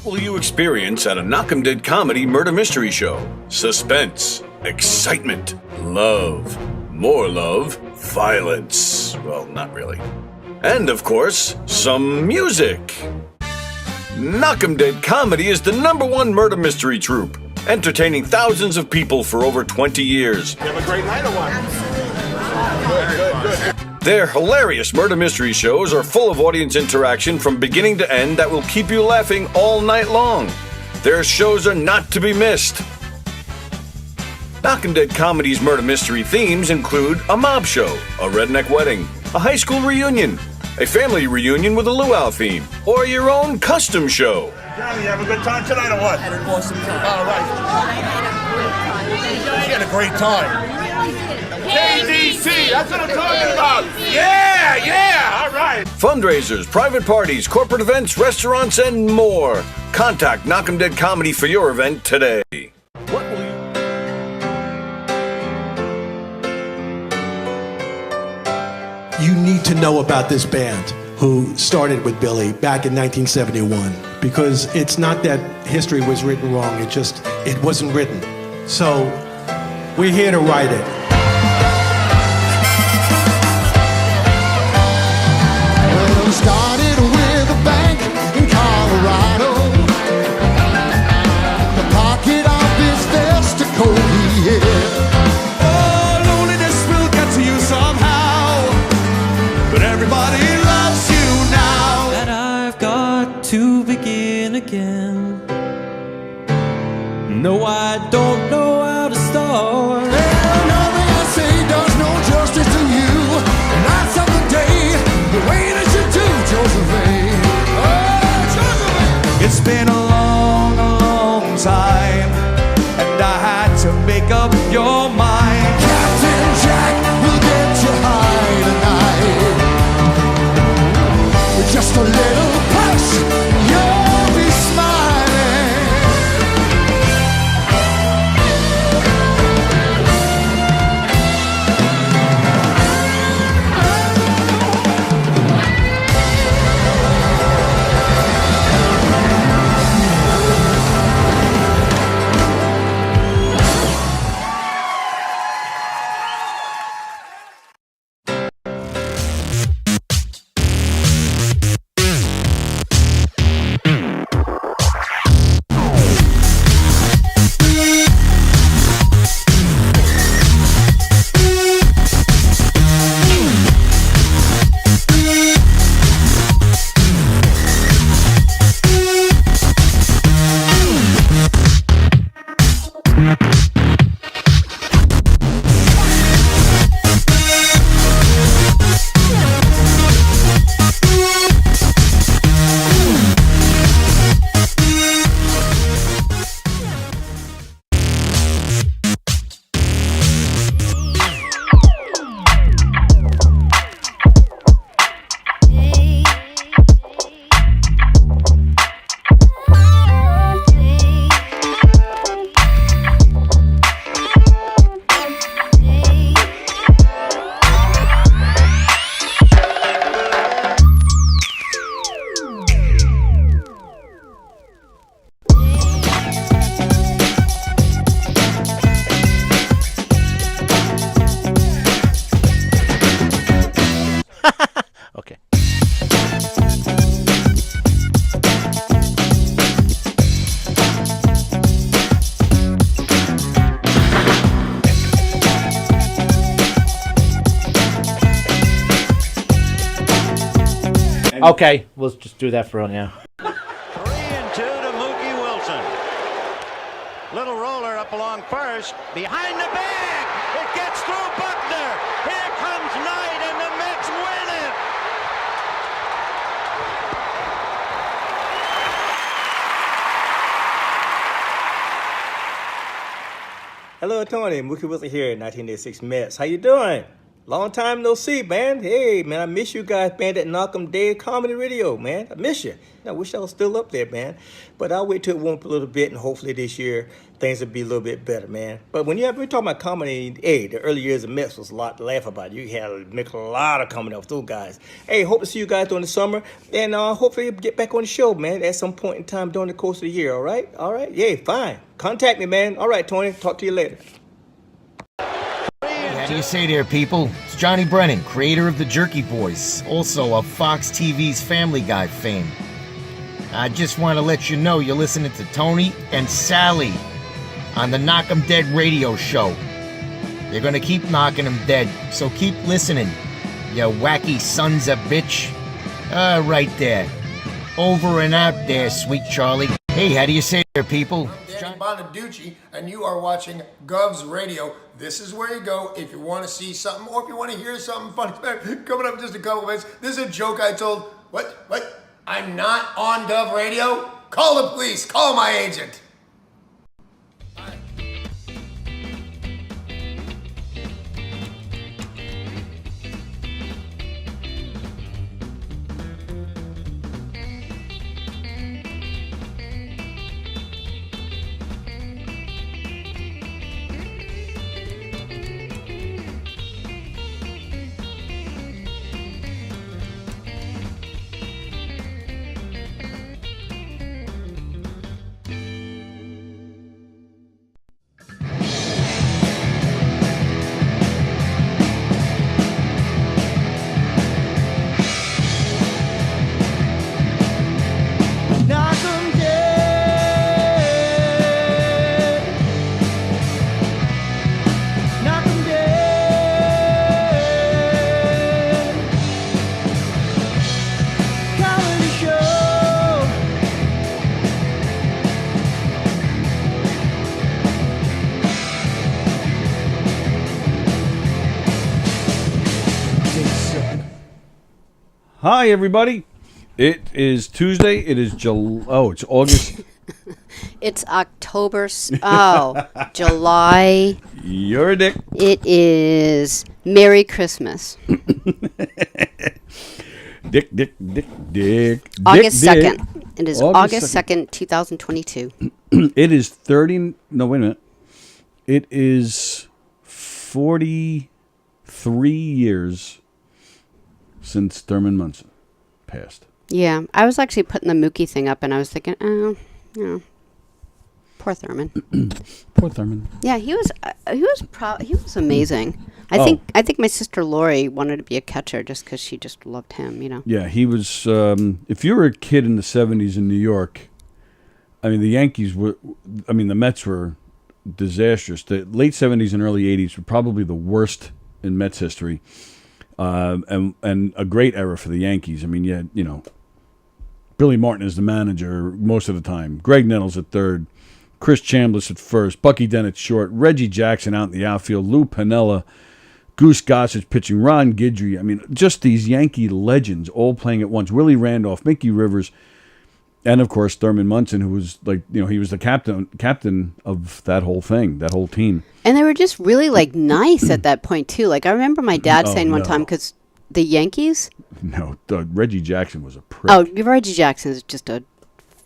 What will you experience at a Knockem comedy murder mystery show? Suspense, excitement, love, more love, violence. Well, not really. And of course, some music. Knockem Comedy is the #1 murder mystery troupe, entertaining thousands of people for over 20 years. You have a great night or what? Good. Their hilarious murder mystery shows are full of audience interaction from beginning to end that will keep you laughing all night long. Their shows are not to be missed. Knockem Comedy's murder mystery themes include a mob show, a redneck wedding, a high school reunion, a family reunion with a luau theme, or your own custom show. Johnny, you have a good time tonight or what? Had an awesome time. All right. You had a great time. KDC, that's what I'm talking about. Yeah, all right. Fundraisers, private parties, corporate events, restaurants, and more. Contact Knockem Comedy for your event today. What will You need to know about this band who started with Billy back in 1971, because it's not that history was written wrong, it wasn't written. So we're here to write it. Well, it started with a bank in Colorado. The pocket office vesticle, yeah. Oh, loneliness will get to you somehow, but everybody loves you now. And I've got to begin again. No, I don't know how to start. Well, nothing I say does no justice to you. Nights of the day, the way that you do, Josephine. Oh, Josephine! It's been a long time, and I had to make up your mind. Captain Jack will get you high tonight. With just a little push, you'll be smiling. Okay. Okay, we'll just do that for right now. 3-2 to Mookie Wilson. Little roller up along first. Behind the bag. It gets through Buckner. Here comes Knight, and the Mets win it. Hello, Tony. Mookie Wilson here, 1986 Mets. How you doing? Long time no see, man. Hey, man, I miss you guys, man, at Knockem Day Comedy Radio, man. I miss you. I wish I was still up there, man. But I'll wait till it warm up a little bit, and hopefully this year things will be a little bit better, man. But when we're talking about comedy, hey, the early years of Mets was a lot to laugh about. You had to make a lot of comedy with those guys. Hey, hope to see you guys during the summer, and hopefully get back on the show, man, at some point in time during the course of the year, all right? All right? Yeah, fine. Contact me, man. All right, Tony. Talk to you later. How do you say there, people? It's Johnny Brennan, creator of the Jerky Voice, also of Fox TV's Family Guy fame. I just want to let you know you're listening to Tony and Sallie on the Knock 'em Dead radio show. They're gonna keep knocking 'em dead, so keep listening, you wacky sons of bitch. Right there. Over and out there, sweet Charlie. Hey, how do you say there, people? Danny Bonaducci, and you are watching Govs Radio. This is where you go if you want to see something or if you want to hear something funny. Coming up in just a couple minutes. This is a joke I told. What? I'm not on Gov Radio? Call the police. Call my agent. Hi, everybody. It is Tuesday. It is it's August. It's October. July. You're a dick. It is Merry Christmas. Dick. August 2nd. It is August 2nd, 2022. It is 30. No, wait a minute. It is 43 years since Thurman Munson passed. Yeah, I was actually putting the Mookie thing up, and I was thinking, poor Thurman. Poor Thurman. Yeah, he was amazing. I think my sister Lori wanted to be a catcher just because she just loved him. You know. Yeah, he was. If you were a kid in the '70s in New York, I mean, the Yankees were. I mean, the Mets were disastrous. The late '70s and early '80s were probably the worst in Mets history. And a great era for the Yankees. I mean, you had, Billy Martin is the manager most of the time. Greg Nettles at third. Chris Chambliss at first. Bucky Dent at short. Reggie Jackson out in the outfield. Lou Piniella. Goose Gossage pitching. Ron Guidry. I mean, just these Yankee legends all playing at once. Willie Randolph, Mickey Rivers, and, of course, Thurman Munson, who was, he was the captain of that whole thing, that whole team. And they were just really, nice at that point, too. I remember my dad saying one time, because the Yankees? No, Reggie Jackson was a prick. Oh, Reggie Jackson is just a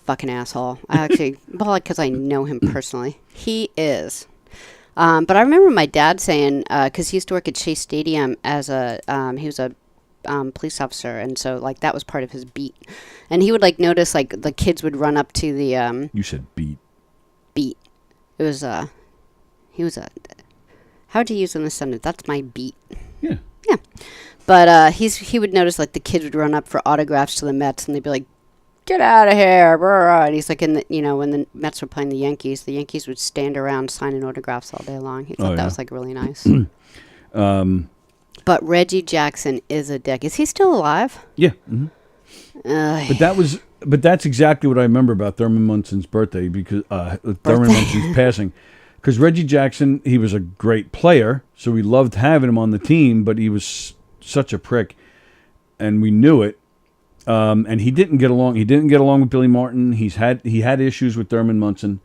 fucking asshole. I actually, because I know him personally. He is. But I remember my dad saying, because he used to work at Chase Stadium as he was a police officer, and so, that was part of his beat. And he would, notice, the kids would run up to the... You said beat. Beat. It was, he was how'd you use in the sentence? That's my beat. Yeah. Yeah. But he would notice, the kids would run up for autographs to the Mets, and they'd be like, get out of here. Brr. And he's like, when the Mets were playing the Yankees would stand around signing autographs all day long. He thought that was, really nice. But Reggie Jackson is a dick. Is he still alive? Yeah. Mm-hmm. But that's exactly what I remember about Thurman Munson's birthday, because Thurman Munson's passing. Because Reggie Jackson, he was a great player, so we loved having him on the team, but he was such a prick, and we knew it. And he didn't get along. He didn't get along with Billy Martin. He had issues with Thurman Munson,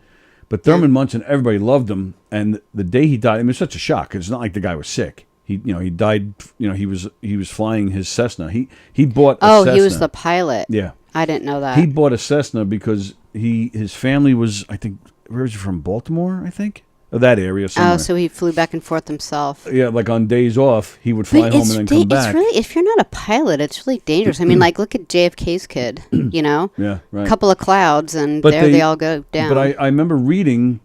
but Thurman Munson, everybody loved him. And the day he died, it was such a shock. It's not like the guy was sick. He died. He was flying his Cessna. He bought. A Cessna. He was the pilot. Yeah, I didn't know that. He bought a Cessna because his family was, I think, where was he from? Baltimore, I think, or that area somewhere. Oh, so he flew back and forth himself. Yeah, like on days off, he would fly home and then come back. It's really, if you're not a pilot, it's really dangerous. I mean, like, look at JFK's kid. Yeah, right. A couple of clouds, and they all go down. But I remember reading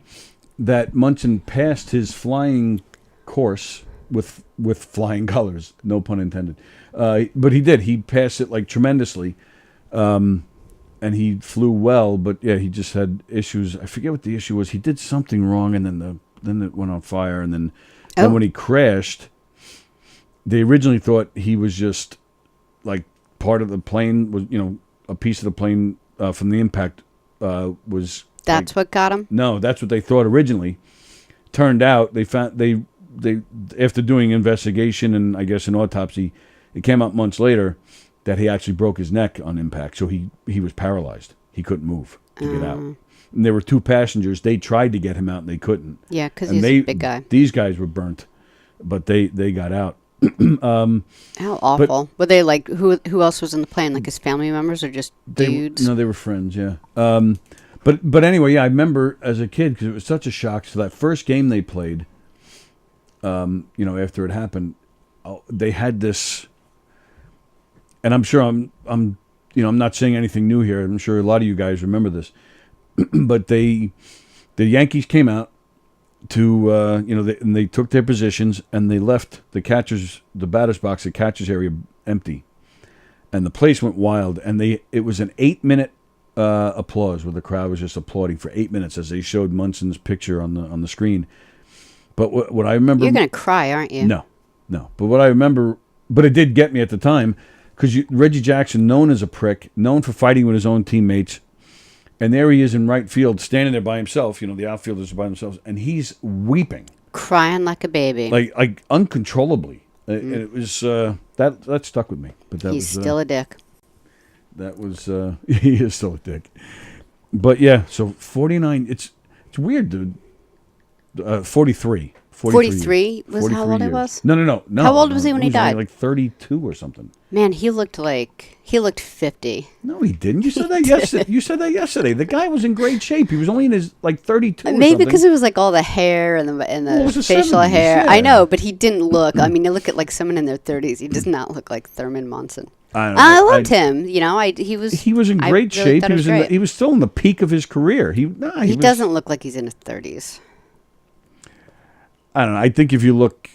that Munson passed his flying course with flying colors, no pun intended. But he did. He passed it like tremendously, and he flew well. But yeah, he just had issues. I forget what the issue was. He did something wrong, and then it went on fire. And then when he crashed, they originally thought he was just like part of the plane was a piece of the plane from the impact was. That's what got him? No, that's what they thought originally. Turned out they found they after doing investigation and I guess an autopsy, it came out months later that he actually broke his neck on impact. So he was paralyzed. He couldn't move to get out. And there were two passengers. They tried to get him out and they couldn't. Yeah, because he's a big guy. These guys were burnt, but they got out. How awful. Were they like who else was in the plane? Like his family members or just dudes? No, they were friends. Yeah. But anyway, yeah, I remember as a kid because it was such a shock. So that first game they played, after it happened, they had this, and I'm sure I'm not saying anything new here. I'm sure a lot of you guys remember this, but the Yankees came out to and they took their positions and they left the batter's box, the catcher's area empty, and the place went wild. And it was an 8-minute. Applause where the crowd was just applauding for 8 minutes as they showed Munson's picture on the screen. But what I remember, you're gonna cry, aren't you? No. But what I remember, but it did get me at the time because Reggie Jackson, known as a prick, known for fighting with his own teammates, and there he is in right field, standing there by himself. The outfielders are by themselves, and he's weeping, crying like a baby, like uncontrollably. And it was that stuck with me. But he's still a dick. That was he is still a dick, but yeah. So 49. It's weird, dude. 43. 43 was how old he was? No. How old was he when he died? Like 32 or something. Man, he looked 50. No, he didn't. You said that yesterday. You said that yesterday. The guy was in great shape. He was only in his 32. Maybe because it was like all the hair and the facial hair. Yeah. I know, but he didn't look. I mean, you look at like someone in their 30s. He does not look like Thurman Munson. I loved him. He was in great shape. He was still in the peak of his career. He doesn't look like he's in his 30s. I don't know. I think if you look,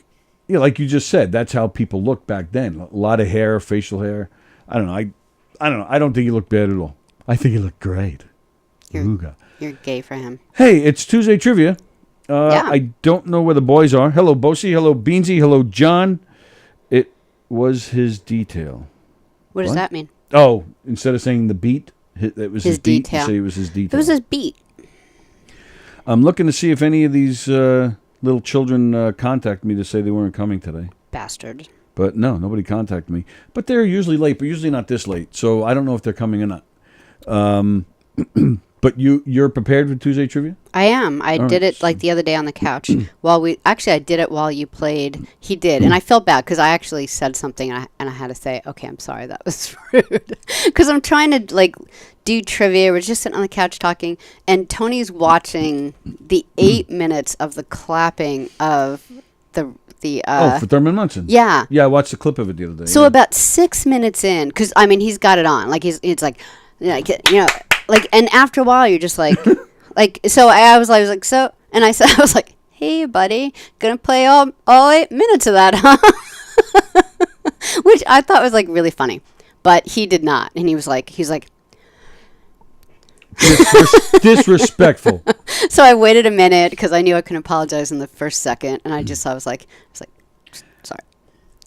like you just said, that's how people looked back then. A lot of hair, facial hair. I don't know. I don't know. I don't think he looked bad at all. I think he looked great. You're gay for him. Hey, it's Tuesday Trivia. Yeah. I don't know where the boys are. Hello, Bosie. Hello, Beansy. Hello, John. It was his detail. What does that mean? Oh, instead of saying the beat, it was his beat. You say it was his detail. It was his beat. I'm looking to see if any of these little children contact me to say they weren't coming today. Bastard. But no, nobody contacted me. But they're usually late, but usually not this late. So I don't know if they're coming or not. But you're prepared for Tuesday Trivia? I am. I did it like the other day on the couch. I did it while you played. He did. And I felt bad because I actually said something and I had to say, okay, I'm sorry. That was rude. Because I'm trying to do trivia. We're just sitting on the couch talking. And Tony's watching the 8 minutes of the clapping of the for Thurman Munson. Yeah. Yeah, I watched the clip of it the other day. So about 6 minutes in, because, I mean, he's got it on. Like, it's like, and after a while, you're just like, so I was like, so, and I was like, hey, buddy, gonna play all 8 minutes of that, huh? Which I thought was, really funny. But he did not. And he's like, disrespectful. So I waited a minute because I knew I couldn't apologize in the first second. And I was like, sorry.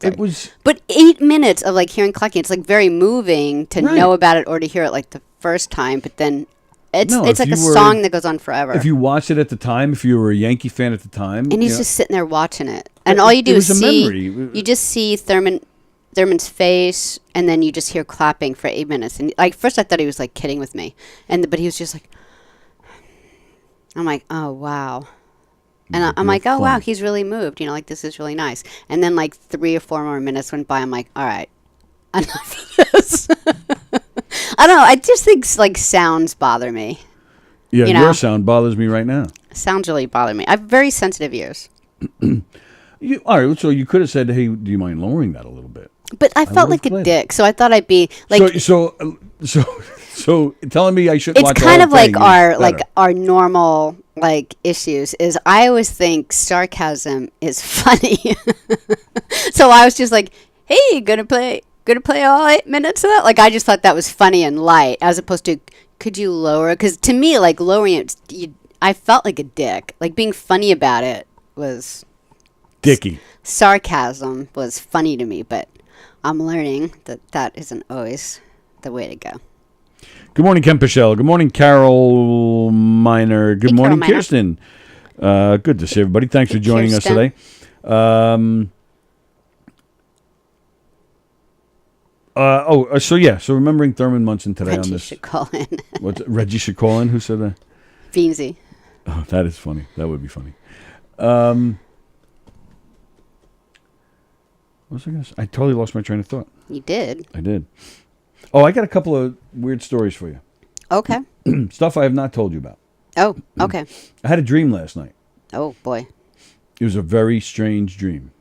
It was, but 8 minutes of hearing clacking. It's very moving to know about it or to hear it the first time. But then it's like a song that goes on forever. If you watched it at the time, if you were a Yankee fan at the time, and he's just sitting there watching it, and all you do is you just see Thurman's face, and then you just hear clapping for 8 minutes. And first I thought he was kidding with me, but he was just I'm like, oh wow. And I'm like, oh, fun. wow, he's really moved. You know, like, this is really nice. And then, like, 3 or 4 more minutes went by. I'm like, all right, enough of this. I don't know. I just think, like, sounds bother me. Yeah, you know? your sound bothers me right now. Sounds really bother me. I have very sensitive ears. All right, so you could have said, hey, do you mind lowering that a little bit? But I felt like a dick, so I thought I'd be like. So telling me I shouldn't. It's watch kind the of whole like thing is our normal like issues. Is I always think sarcasm is funny, so I was just like, "Hey, gonna play all 8 minutes of that." Like I just thought that was funny and light, as opposed to could you lower? Because to me, like lowering it, I felt like a dick. Like being funny about it was dicky. Sarcasm was funny to me, but I'm learning that isn't always the way to go. Good morning, Ken Pichelle. Good morning, Carol Miner. Good morning, Carol Kirsten. Good to see everybody. Thanks for joining us today. So remembering Thurman Munson today Reggie on this. should call in. Reggie should call in? Who said that? Beansy. Oh, that is funny. That would be funny. What was I going to say? I totally lost my train of thought. You did. I did. Oh, I got a couple of weird stories for you. Okay. Stuff I have not told you about. Oh, okay. I had a dream last night. Oh, boy. It was a very strange dream.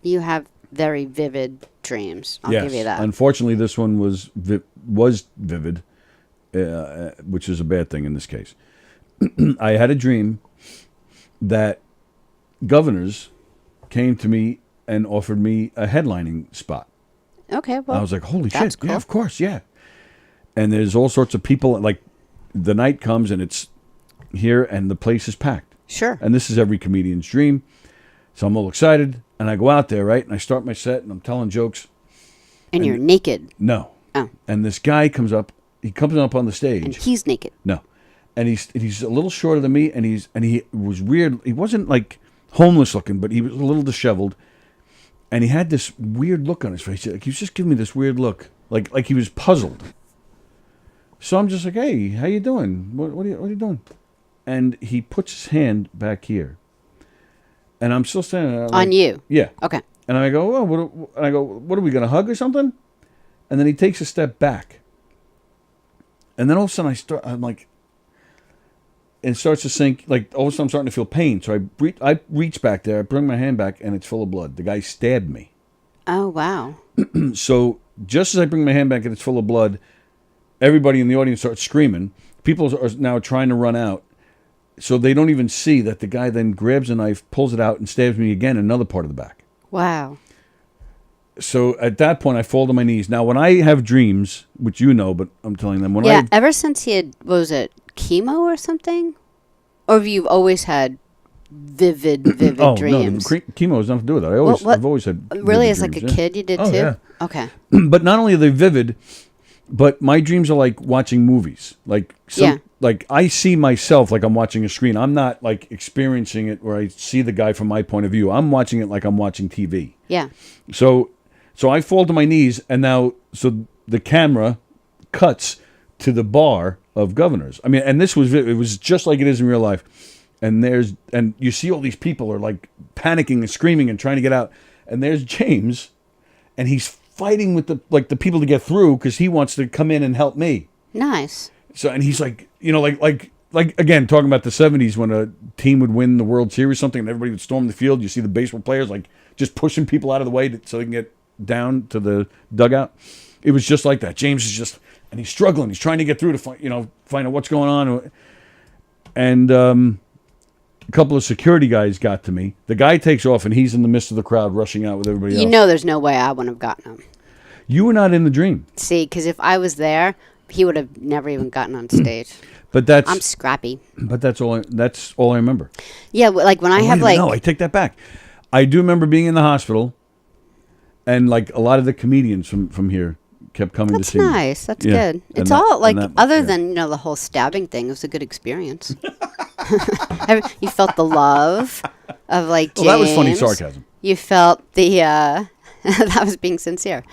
You have very vivid dreams. I'll Yes. give you that. Unfortunately, this one was vivid, which is a bad thing in this case. I had a dream that governors came to me and offered me a headlining spot. Okay, well, I was like, holy that's shit, cool. yeah, of course, yeah. And there's all sorts of people, like the night comes and it's here and the place is packed. Sure. And this is every comedian's dream. So I'm all excited and I go out there, right? And I start my set and I'm telling jokes. And you're naked. No. Oh. And this guy comes up, he comes up on the stage. And he's naked. No. And he's a little shorter than me and he was weird. He wasn't like homeless looking, but he was a little disheveled. And he had this weird look on his face. Like he was just giving me this weird look, like he was puzzled. So I'm just like, "Hey, how you doing? What are you doing?" And he puts his hand back here, and I'm still standing there. On you? Yeah. Okay. And I go, "Oh, what are we gonna hug or something?" And then he takes a step back, and then all of a sudden I'm like, and it starts to sink. Like all of a sudden I'm starting to feel pain. So I reach back there, I bring my hand back, and it's full of blood. The guy stabbed me. Oh, wow. So just as I bring my hand back and it's full of blood, everybody in the audience starts screaming. People are now trying to run out. So they don't even see that the guy then grabs a knife, pulls it out, and stabs me again in another part of the back. Wow. So at that point, I fall to my knees. Now, when I have dreams, which you know, but I'm telling them, ever since he had, what was it, chemo or something? Or have you always had vivid dreams? No, chemo has nothing to do with it. I've always had really, vivid as like a dreams, yeah. kid, you did Oh, too? yeah. Okay. But not only are they vivid, but my dreams are like watching movies. Like I see myself like I'm watching a screen. I'm not like experiencing it where I see the guy from my point of view. I'm watching it like I'm watching TV. Yeah. So I fall to my knees, and now the camera cuts to the bar of governors. I mean, and it was just like it is in real life. And you see all these people are like panicking and screaming and trying to get out. And there's James, and he's fighting with the people to get through because he wants to come in and help me. Nice. So and he's like, like again, talking about the 70s when a team would win the World Series or something and everybody would storm the field. You see the baseball players like just pushing people out of the way so they can get down to the dugout. It was just like that. James is just, and he's struggling. He's trying to get through to find out what's going on. And a couple of security guys got to me. The guy takes off, and he's in the midst of the crowd rushing out with everybody else. You know there's no way I wouldn't have gotten him. You were not in the dream. See, because if I was there, he would have never even gotten on stage. But I'm scrappy. But that's all I remember. Yeah, like when I have like... No, I take that back. I do remember being in the hospital, and like a lot of the comedians from here kept coming to see me. That's nice. That's good. It's all like, other than, the whole stabbing thing, it was a good experience. You felt the love of like James. Well, that was funny sarcasm. You felt the, that was being sincere.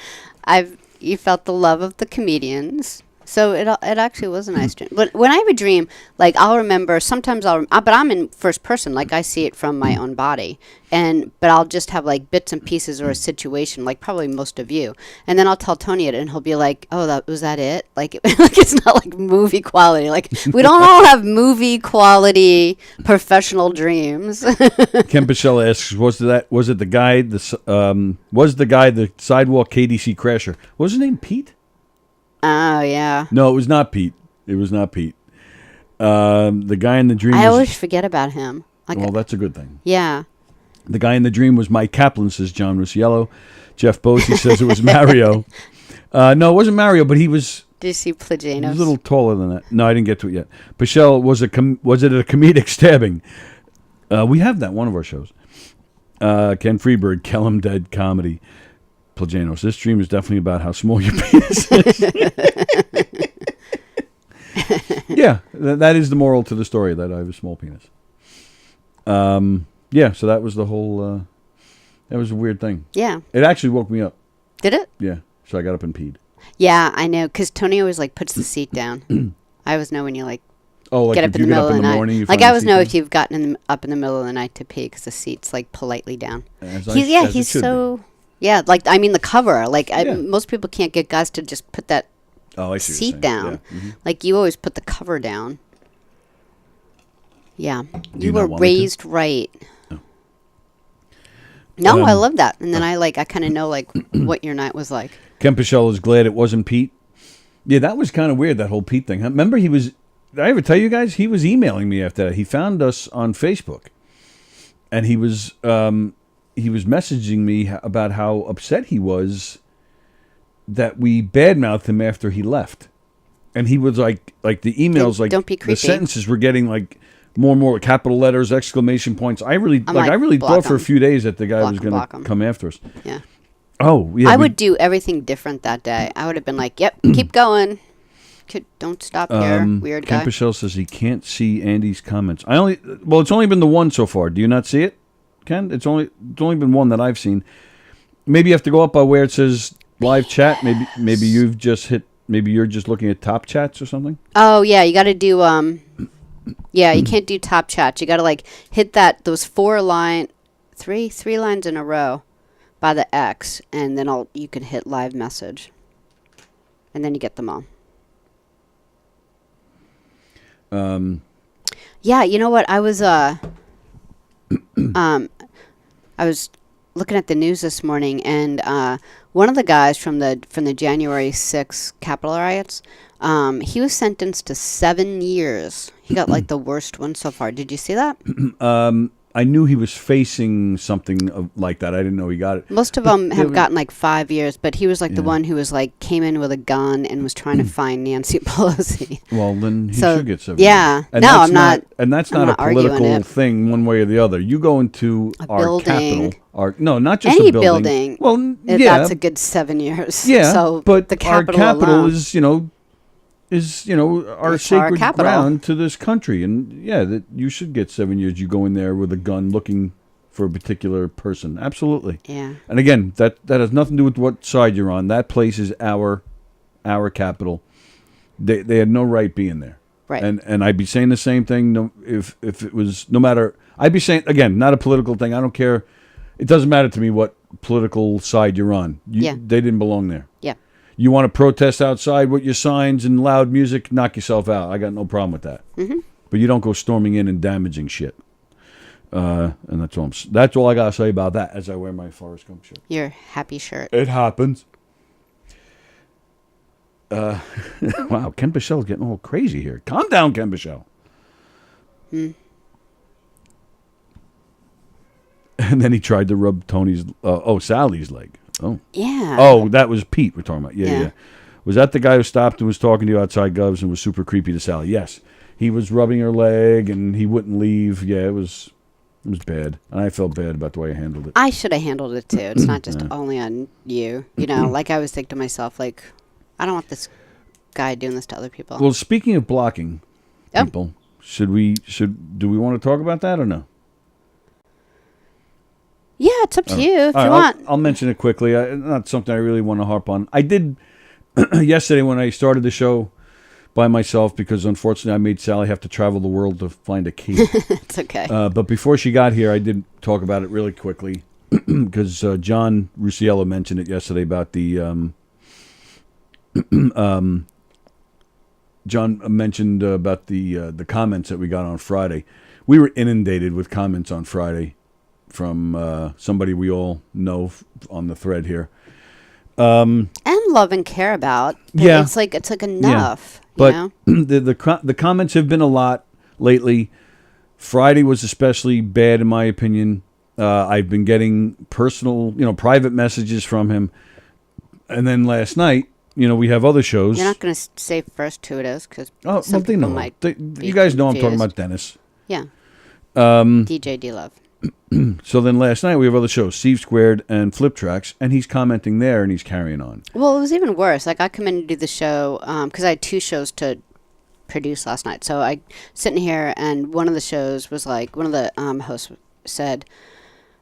You felt the love of the comedians. So it actually was a nice dream. But when I have a dream, like I'll remember. Sometimes but I'm in first person, like I see it from my own body, but I'll just have like bits and pieces or a situation, like probably most of you, and then I'll tell Tony it, and he'll be like, "Oh, was that it?" Like, like it's not like movie quality. Like we don't all have movie quality professional dreams. Ken Pichella asks, was it the guy the sidewalk KDC crasher? Was his name Pete? Oh, yeah. No, it was not Pete. The guy in the dream. I always forget about him. Like, well, that's a good thing. Yeah. The guy in the dream was Mike Kaplan, says John Rusiello. Jeff Bosey says it was Mario. No, it wasn't Mario, but he was. Did you see Plagianos? He was a little taller than that. No, I didn't get to it yet. Pichelle, was it a comedic stabbing? We have that one of our shows. Ken Freeberg, Kellum Dead Comedy. Plagianos, this dream is definitely about how small your penis is. Yeah, that is the moral to the story, that I have a small penis. Yeah, so that was the whole, that was a weird thing. Yeah. It actually woke me up. Did it? Yeah, so I got up and peed. Yeah, I know, because Tony always, like, puts the seat down. I always know when you, like, like get up in the middle of the night. Morning, like, I always know if you've gotten up in the middle of the night to pee, because the seat's, like, politely down. He's so... Yeah, like, I mean, the cover. Like, most people can't get guys to just put that seat down. Yeah. Mm-hmm. Like, you always put the cover down. Yeah. You were raised right. Oh. No, I love that. And then I kind of know, like, what your night was like. Ken Pichelle is glad it wasn't Pete. Yeah, that was kind of weird, that whole Pete thing. Remember, did I ever tell you guys? He was emailing me after that. He found us on Facebook. And he was messaging me about how upset he was that we badmouthed him after he left. And he was like the emails, like don't be creepy. The sentences were getting like more and more capital letters, exclamation points. I really thought for a few days that the guy was going to come after us. Yeah. Oh, yeah. I would do everything different that day. I would have been like, "Yep, keep going. Don't stop here, weird guy." Ken Pichelle says he can't see Andy's comments. It's only been the one so far. Do you not see it, Ken? It's only been one that I've seen. Maybe you have to go up by where it says live chat. Maybe you've just hit. Maybe you're just looking at top chats or something. Oh yeah, you got to do. Yeah, you can't do top chats. You got to like hit those three lines in a row by the X, and then you can hit live message, and then you get them all. Yeah, you know what? I was looking at the news this morning, and one of the guys from the January 6th Capitol riots, he was sentenced to 7 years. He got like the worst one so far. Did you see that? I knew he was facing something like that. I didn't know he got it. Most of them have gotten like 5 years, but he was like the one who was like came in with a gun and was trying to find Nancy Pelosi. Well, then he should get 7 years. And I'm not. And that's not a political thing one way or the other. You go into our capital. Not just any a building. Well, that's a good 7 years. Yeah, so but the our capital alone, is our sacred ground to this country, and that you should get 7 years. You go in there with a gun looking for a particular person. Absolutely. Yeah. And again, that has nothing to do with what side you're on. That place is our capital. They had no right being there. Right. And I'd be saying the same thing if it was no matter. I'd be saying again, not a political thing. I don't care. It doesn't matter to me what political side you're on. They didn't belong there. Yeah. You want to protest outside with your signs and loud music, knock yourself out. I got no problem with that. Mm-hmm. But you don't go storming in and damaging shit. And that's all I got to say about that as I wear my Forrest Gump shirt. Your happy shirt. It happens. Wow, Ken Bichelle's getting all crazy here. Calm down, Ken Bichelle. And then he tried to rub Sallie's leg. Oh. Yeah. Oh, that was Pete we're talking about. Yeah. Was that the guy who stopped and was talking to you outside Govs and was super creepy to Sallie? Yes. He was rubbing her leg and he wouldn't leave. Yeah, it was bad. And I felt bad about the way I handled it. I should have handled it too. It's not just only on you. Like I always think to myself, like, I don't want this guy doing this to other people. Well, speaking of blocking people, do we want to talk about that or no? Yeah, it's up to you if you want. I'll mention it quickly. Not something I really want to harp on. I did yesterday when I started the show. by myself because unfortunately I made Sallie have to travel the world to find a key. It's okay. But before she got here, I did talk about it really quickly because John Rusiello mentioned it yesterday about the John mentioned about the comments that we got on Friday. We were inundated with comments on Friday from somebody we all know on the thread here. And love and care about. Yeah. It's like enough. But you know? the comments have been a lot lately. Friday was especially bad in my opinion. I've been getting personal, private messages from him. And then last night, we have other shows. You're not going to say first who it is because they know. might You guys know I'm talking about Dennis. Yeah. DJ D-Love. So then last night we have other shows, Steve Squared and Flip Tracks, and he's commenting there and he's carrying on. Well, it was even worse. Like I come in to do the show because I had 2 shows to produce last night. So I sitting here and one of the shows was like one of the hosts said,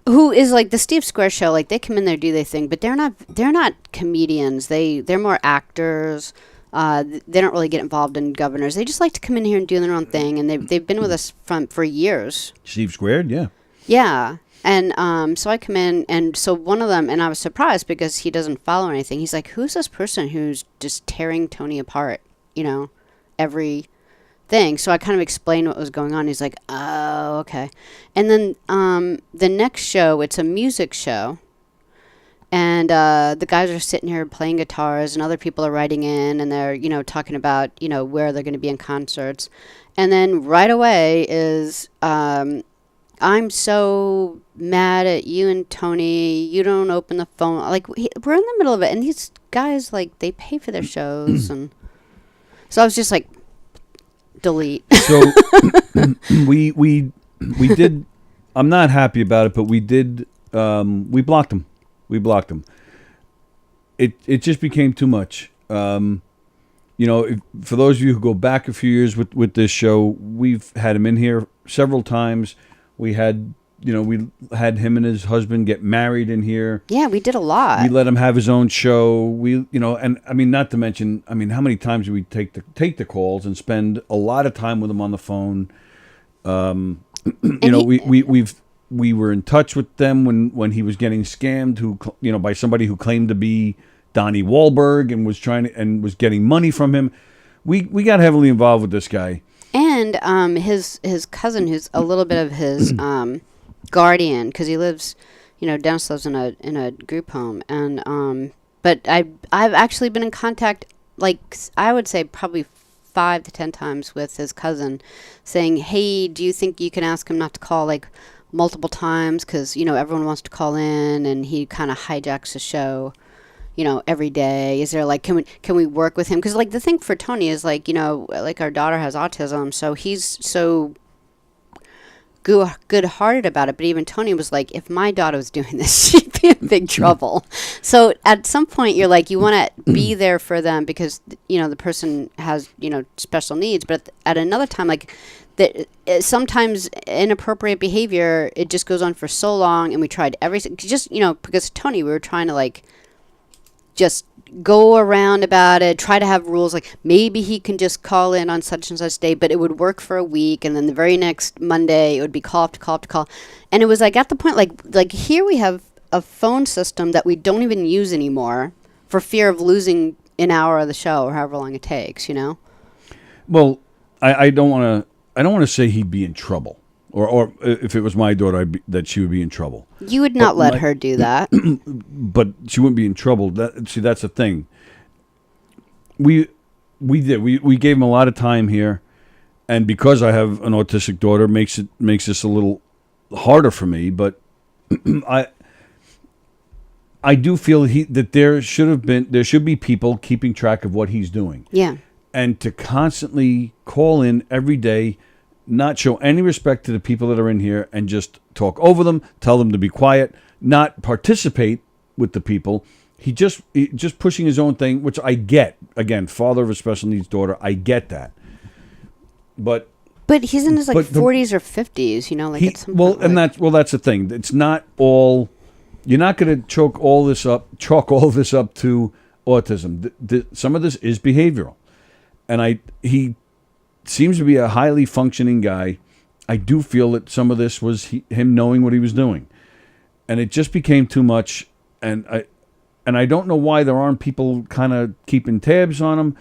who is like the Steve Square show, like they come in there, do their thing, but they're not comedians. They're more actors. They don't really get involved in governors. They just like to come in here and do their own thing, and they've been with us for years. Steve Squared, yeah. Yeah. And so I come in, and so one of them, and I was surprised because he doesn't follow anything. He's like, who's this person who's just tearing Tony apart, every thing? So I kind of explained what was going on. He's like, oh, okay. And then the next show, it's a music show. And the guys are sitting here playing guitars, and other people are writing in, and they're, talking about, where they're going to be in concerts. And then right away is, I'm so mad at you and Tony. You don't open the phone. Like, we're in the middle of it. And these guys, like, they pay for their shows. And so I was just like, delete. So we did, I'm not happy about it, but we did, we blocked him. It just became too much. For those of you who go back a few years with this show, we've had him in here several times. We had him and his husband get married in here. Yeah, we did a lot. We let him have his own show. And I mean, not to mention, how many times do we take the calls and spend a lot of time with him on the phone? We were in touch with them when he was getting scammed, by somebody who claimed to be Donnie Wahlberg and was getting money from him. We got heavily involved with this guy. And his cousin, who's a little bit of his guardian, because he lives, Dennis lives in a group home, and but I've actually been in contact, like I would say probably 5 to 10 times with his cousin, saying, hey, do you think you can ask him not to call like multiple times, because everyone wants to call in, and he kind of hijacks the show. Every day. Is there like, can we work with him? Because like the thing for Tony is like, like our daughter has autism, so he's so good-hearted about it. But even Tony was like, if my daughter was doing this, she'd be in big trouble. So at some point, you're like, you want to be there for them because the person has special needs. But at another time, like that, sometimes inappropriate behavior, it just goes on for so long, and we tried everything. Just because Tony, we were trying to like. Just go around about it, try to have rules like maybe he can just call in on such and such day, but it would work for a week, and then the very next Monday it would be call after call after call. And it was like at the point like here we have a phone system that we don't even use anymore for fear of losing an hour of the show or however long it takes, Well, I don't want to say he'd be in trouble. Or if it was my daughter, that she would be in trouble. You would not let her do that. But she wouldn't be in trouble. That's the thing. We gave him a lot of time here, and because I have an autistic daughter, makes this a little harder for me. But I do feel that there should be people keeping track of what he's doing. Yeah. And to constantly call in every day. Not show any respect to the people that are in here and just talk over them, tell them to be quiet, not participate with the people. He just pushing his own thing, which I get. Again, father of a special needs daughter, I get that. But he's in his 40s or 50s, that's the thing. It's not all. You're not going to chalk all this up to autism. Some of this is behavioral. and he seems to be a highly functioning guy. I do feel that some of this was him knowing what he was doing, and it just became too much. And I don't know why there aren't people kind of keeping tabs on him,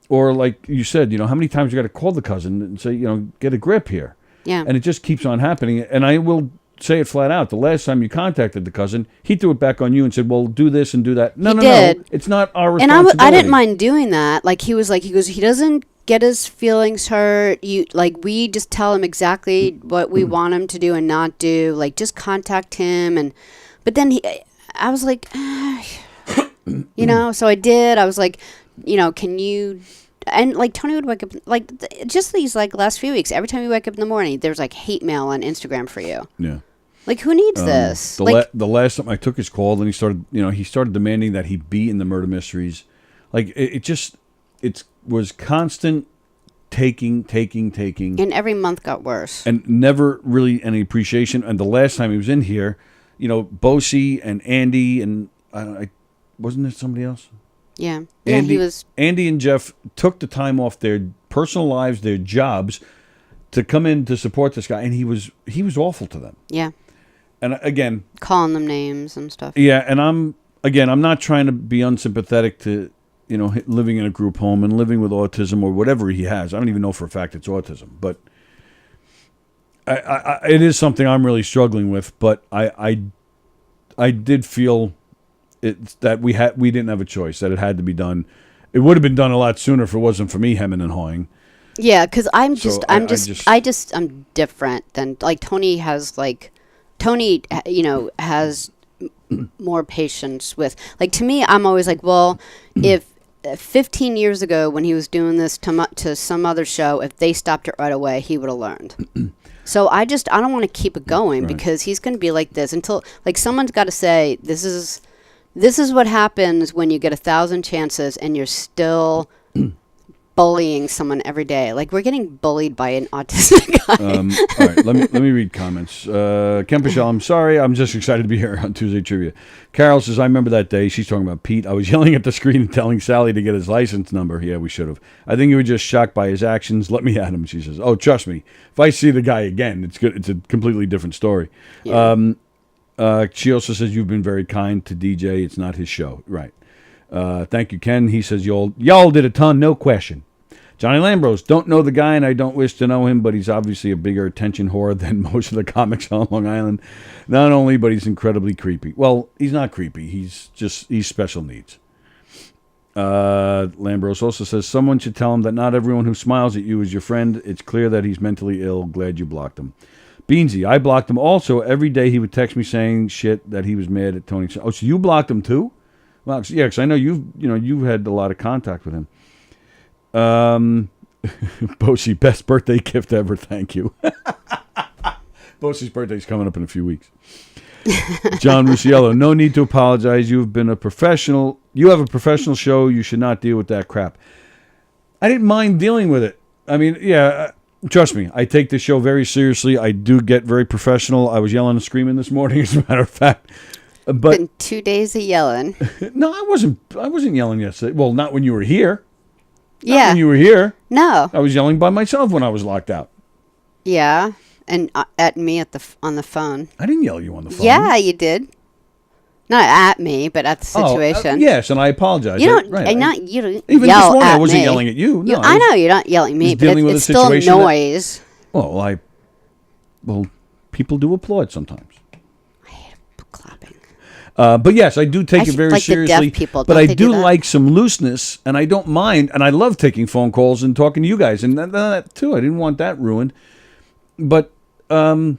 or like you said, how many times you got to call the cousin and say, get a grip here. Yeah. And it just keeps on happening. And I will say it flat out. The last time you contacted the cousin, he threw it back on you and said, well, do this and do that. No. It's not our responsibility. And I didn't mind doing that. Like, he goes, he doesn't get his feelings hurt. We just tell him exactly what we want him to do and not do. Like, just contact him. But then I was like, so I did. I was like, can you... And like Tony would wake up, like just these like last few weeks, every time you wake up in the morning, there's like hate mail on Instagram for you. Yeah. Like, who needs this? The last time I took his call, and he started demanding that he be in the murder mysteries. Like it was constant taking. And every month got worse. And never really any appreciation. And the last time he was in here, Bosie and Andy and wasn't there somebody else? Yeah. Andy and Jeff took the time off their personal lives, their jobs, to come in to support this guy, and he was awful to them. Yeah. And again, calling them names and stuff. Yeah, and I'm not trying to be unsympathetic to, living in a group home and living with autism or whatever he has. I don't even know for a fact it's autism, but it is something I'm really struggling with. But I did feel that we didn't have a choice, that it had to be done. It would have been done a lot sooner if it wasn't for me hemming and hawing. Yeah, because I'm different than like Tony has has more patience with, like, to me, I'm always like, well, if 15 years ago when he was doing this to some other show, if they stopped it right away, he would have learned. So I don't want to keep it going because he's going to be like this until, like, someone's got to say, this is what happens when you get 1,000 chances and you're still bullying someone every day. Like, we're getting bullied by an autistic guy. All right, let me read comments. Ken Pichelle, I'm sorry. I'm just excited to be here on Tuesday Trivia. Carol says, I remember that day. She's talking about Pete. I was yelling at the screen and telling Sallie to get his license number. Yeah, we should have. I think you were just shocked by his actions. Let me at him, she says. Oh, trust me. If I see the guy again, it's good. It's a completely different story. Yeah. She also says, you've been very kind to DJ. It's not his show. Right. Thank you, Ken. He says, y'all did a ton, no question. Johnny Lambros, don't know the guy and I don't wish to know him, but he's obviously a bigger attention whore than most of the comics on Long Island. Not only, but he's incredibly creepy. Well, he's not creepy. He's special needs. Lambros also says, someone should tell him that not everyone who smiles at you is your friend. It's clear that he's mentally ill. Glad you blocked him. Beansy, I blocked him also. Every day he would text me saying shit that he was mad at Tony. Oh, so you blocked him too? Well, yeah, because I know you've had a lot of contact with him. Bosie, best birthday gift ever. Thank you. Bosie's birthday's coming up in a few weeks. John Rusiello, no need to apologize. You've been a professional. You have a professional show. You should not deal with that crap. I didn't mind dealing with it. I mean, yeah, trust me. I take this show very seriously. I do get very professional. I was yelling and screaming this morning, as a matter of fact. But been 2 days of yelling. No, I wasn't yelling yesterday. Well, not when you were here. Yeah. When you were here. No. I was yelling by myself when I was locked out. Yeah, and at me on the phone. I didn't yell at you on the phone. Yeah, you did. Not at me, but at the situation. Yes, and I apologize. You don't. You don't even yell this morning, at I wasn't me. yelling at you. No, I know you're not yelling at me, but it's still noise. People do applaud sometimes. Clapping. But yes, I do take it very seriously. The deaf people, but I do like some looseness, and I don't mind, and I love taking phone calls and talking to you guys, and that too. I didn't want that ruined. But so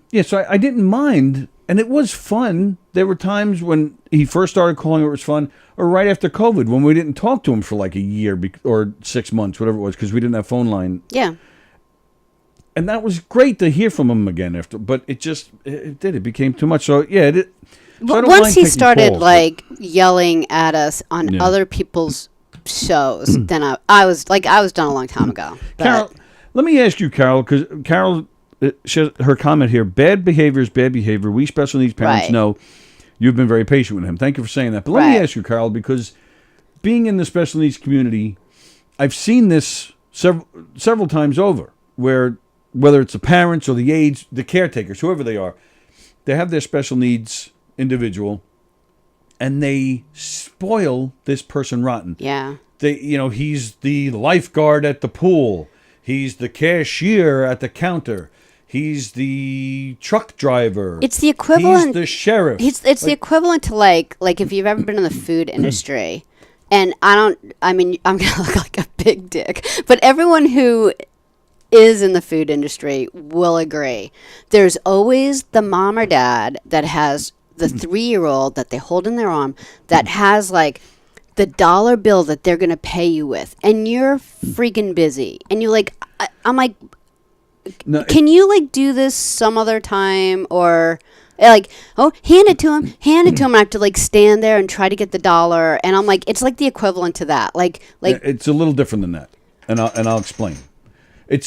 I didn't mind, and it was fun. There were times when he first started calling, it was fun, or right after COVID when we didn't talk to him for like a year or 6 months, whatever it was, because we didn't have phone line. Yeah. And that was great to hear from him again after, but it became too much. So yeah, So once he started yelling at us on other people's shows, then I was done a long time ago. Carol, let me ask you, Carol, because Carol, her comment here: bad behavior is bad behavior. We special needs parents know you've been very patient with him. Thank you for saying that. But let me ask you, Carol, because being in the special needs community, I've seen this several times over, where whether it's the parents or the aides, the caretakers, whoever they are, they have their special needs individual, and they spoil this person rotten. Yeah. He's the lifeguard at the pool. He's the cashier at the counter. He's the truck driver. It's the equivalent. He's the sheriff. It's the equivalent to like if you've ever been in the food industry, and I'm gonna look like a big dick, but everyone who is in the food industry will agree. There's always the mom or dad that has the 3-year-old that they hold in their arm that has like the dollar bill that they're gonna pay you with, and you're freaking busy, and you're like, I'm like, no, can you like do this some other time, or like, oh, hand it to him, and I have to like stand there and try to get the dollar, and I'm like, it's like the equivalent to that, like it's a little different than that, and I'll explain.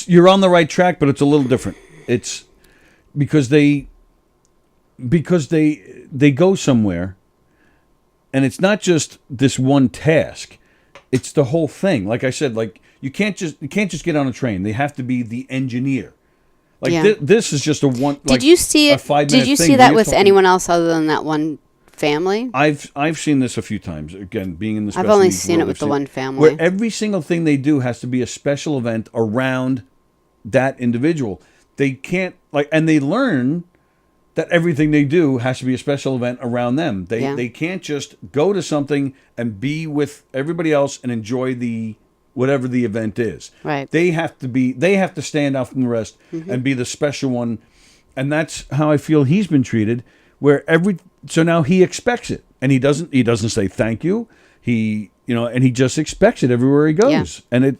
You're on the right track, but it's a little different. It's because they go somewhere, and it's not just this one task; it's the whole thing. Like I said, like you can't just get on a train. They have to be the engineer. Like this is just a one. Did you see it? Did you see that with anyone else other than that one family? I've seen this a few times. Again, being in the I've only seen it with the one family. Where every single thing they do has to be a special event around that individual. They can't and they learn that everything they do has to be a special event around them. They can't just go to something and be with everybody else and enjoy whatever the event is. Right. They have to stand out from the rest and be the special one. And that's how I feel he's been treated, where so now he expects it, and he doesn't say thank you. And he just expects it everywhere he goes. Yeah. And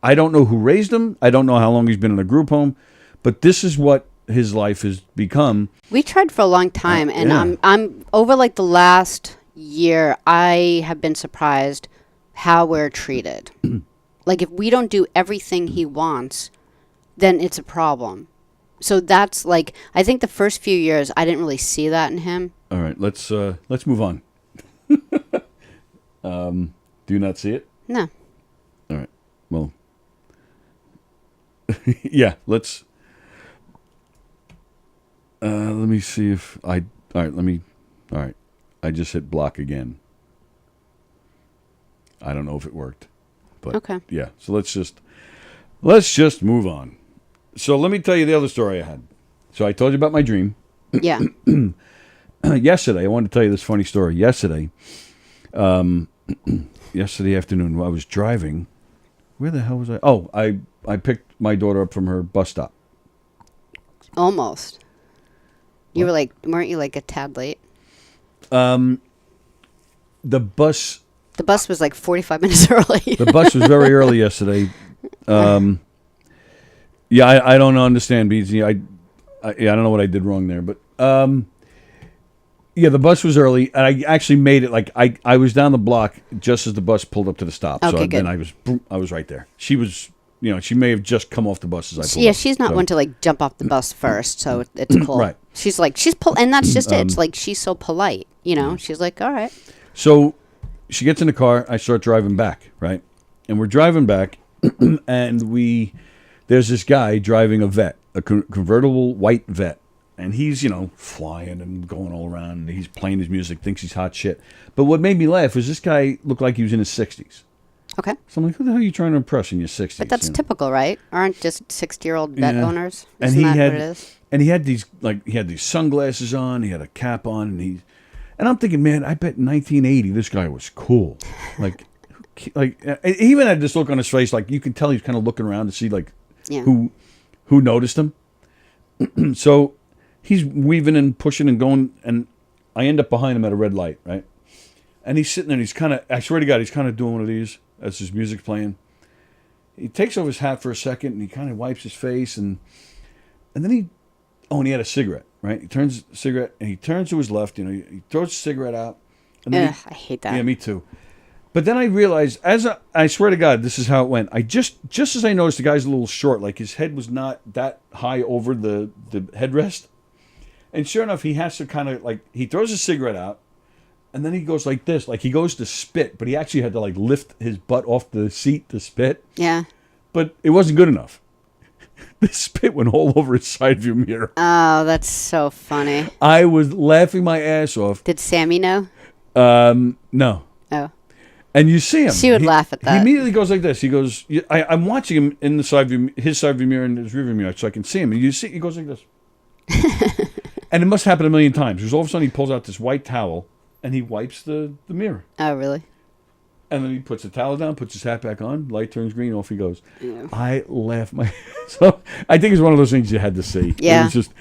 I don't know who raised him. I don't know how long he's been in a group home, but this is what his life has become. We tried for a long time, and I'm over like the last year, I have been surprised how we're treated. Like if we don't do everything he wants, then it's a problem. So that's like, I think the first few years I didn't really see that in him. All right, let's move on. Do you not see it? No. All right. Well, yeah, let's let me see if all right, I just hit block again. I don't know if it worked. But okay. Yeah, so let's just move on. So let me tell you the other story I had. So I told you about my dream. Yeah. Yesterday, I wanted to tell you this funny story. Yesterday afternoon, I was driving. Where the hell was I? Oh, I picked my daughter up from her bus stop. Almost. You weren't you like a tad late? The bus was like 45 minutes early. The bus was very early yesterday. I don't understand, BZ. I don't know what I did wrong there, but the bus was early, and I actually made it. Like I was down the block just as the bus pulled up to the stop. Okay, so good. then I was right there. She was, she may have just come off the bus as I pulled Yeah, up, she's not one to like jump off the bus first, so it's cool. Right. She's and that's just it. It's like she's so polite, She's like, all right. So she gets in the car. I start driving back, right? And we're driving back, and there's this guy driving a Vet, a convertible white Vet. And he's, flying and going all around, and he's playing his music, thinks he's hot shit. But what made me laugh was this guy looked like he was in his 60s. Okay. So I'm like, who the hell are you trying to impress in your 60s? But that's typical, right? Aren't just 60-year-old Vet owners? And Isn't that what it is? And he had these sunglasses on, he had a cap on, and I'm thinking, man, I bet in 1980 this guy was cool. Like he even had this look on his face, like you could tell he was kind of looking around to see who noticed him. So he's weaving and pushing and going, and I end up behind him at a red light, right? And he's sitting there, and he's kind of, I swear to God, he's kind of doing one of these as his music's playing. He takes off his hat for a second, and he kind of wipes his face, and then and he had a cigarette, right? He turns the cigarette, and he turns to his left, he throws the cigarette out. And then I hate that. Yeah, me too. But then I realized, I swear to God, this is how it went. I just as I noticed the guy's a little short, like his head was not that high over the headrest. And sure enough, he has to kind of he throws his cigarette out, and then he goes like this, like he goes to spit, but he actually had to like lift his butt off the seat to spit. Yeah. But it wasn't good enough. The spit went all over his side view mirror. Oh, that's so funny. I was laughing my ass off. Did Sammy know? No. Oh. And you see him. She would laugh at that. He immediately goes like this. He goes, I'm watching him in the side view, his side view mirror and his rear view mirror, so I can see him. And you see, he goes like this. And it must happen a million times. Because all of a sudden he pulls out this white towel and he wipes the mirror. Oh, really? And then he puts the towel down, puts his hat back on, light turns green, off he goes. Yeah. I laugh my so I think it's one of those things you had to see. Yeah. It was just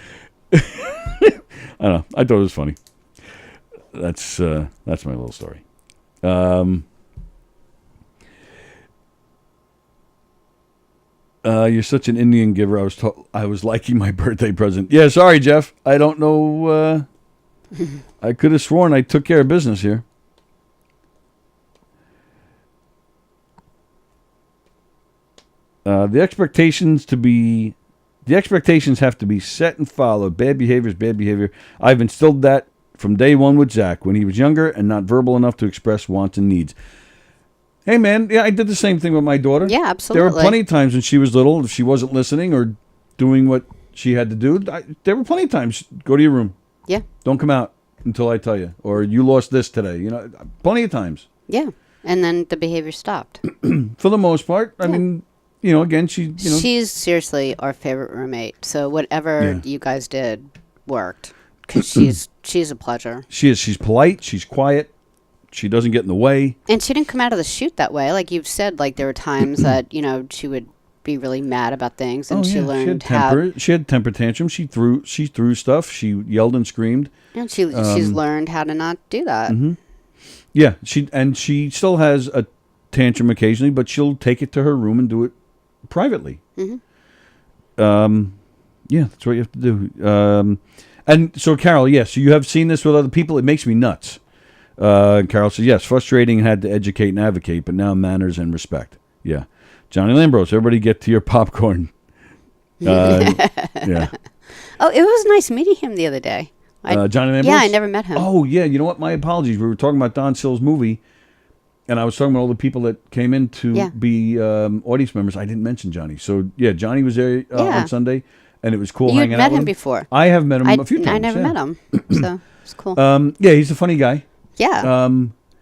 I don't know. I thought it was funny. That's my little story. You're such an Indian giver. I was liking my birthday present. Yeah, sorry, Jeff. I don't know. I could have sworn I took care of business here. The expectations have to be set and followed. Bad behavior is bad behavior. I've instilled that from day one with Zach when he was younger and not verbal enough to express wants and needs. Hey, man, yeah, I did the same thing with my daughter. Yeah, absolutely. There were plenty of times when she was little, if she wasn't listening or doing what she had to do, there were plenty of times, go to your room. Yeah. Don't come out until I tell you. Or you lost this today. Plenty of times. Yeah. And then the behavior stopped. For the most part. I mean, again, she's seriously our favorite roommate. So whatever you guys did worked. Because she's a pleasure. She is. She's polite. She's quiet. She doesn't get in the way. And she didn't come out of the chute that way. Like you've said, like there were times that, she would be really mad about things and she learned she had temper tantrums. She threw stuff. She yelled and screamed. And she's learned how to not do that. Mm-hmm. Yeah, she still has a tantrum occasionally, but she'll take it to her room and do it privately. Mm-hmm. Yeah, that's what you have to do. And so, Carol, yes, you have seen this with other people. It makes me nuts. Carol says, yes, frustrating and had to educate and advocate, but now manners and respect. Yeah. Johnny Lambros, everybody get to your popcorn. Yeah. Oh, it was nice meeting him the other day. Johnny Lambros? Yeah, I never met him. Oh, yeah. You know what? My apologies. We were talking about Don Sill's movie, and I was talking about all the people that came in to be audience members. I didn't mention Johnny. So, yeah, Johnny was there on Sunday, and it was cool hanging out with him. You met him before. I have met him a few times. I never met him, so it's cool. Yeah, he's a funny guy. Yeah.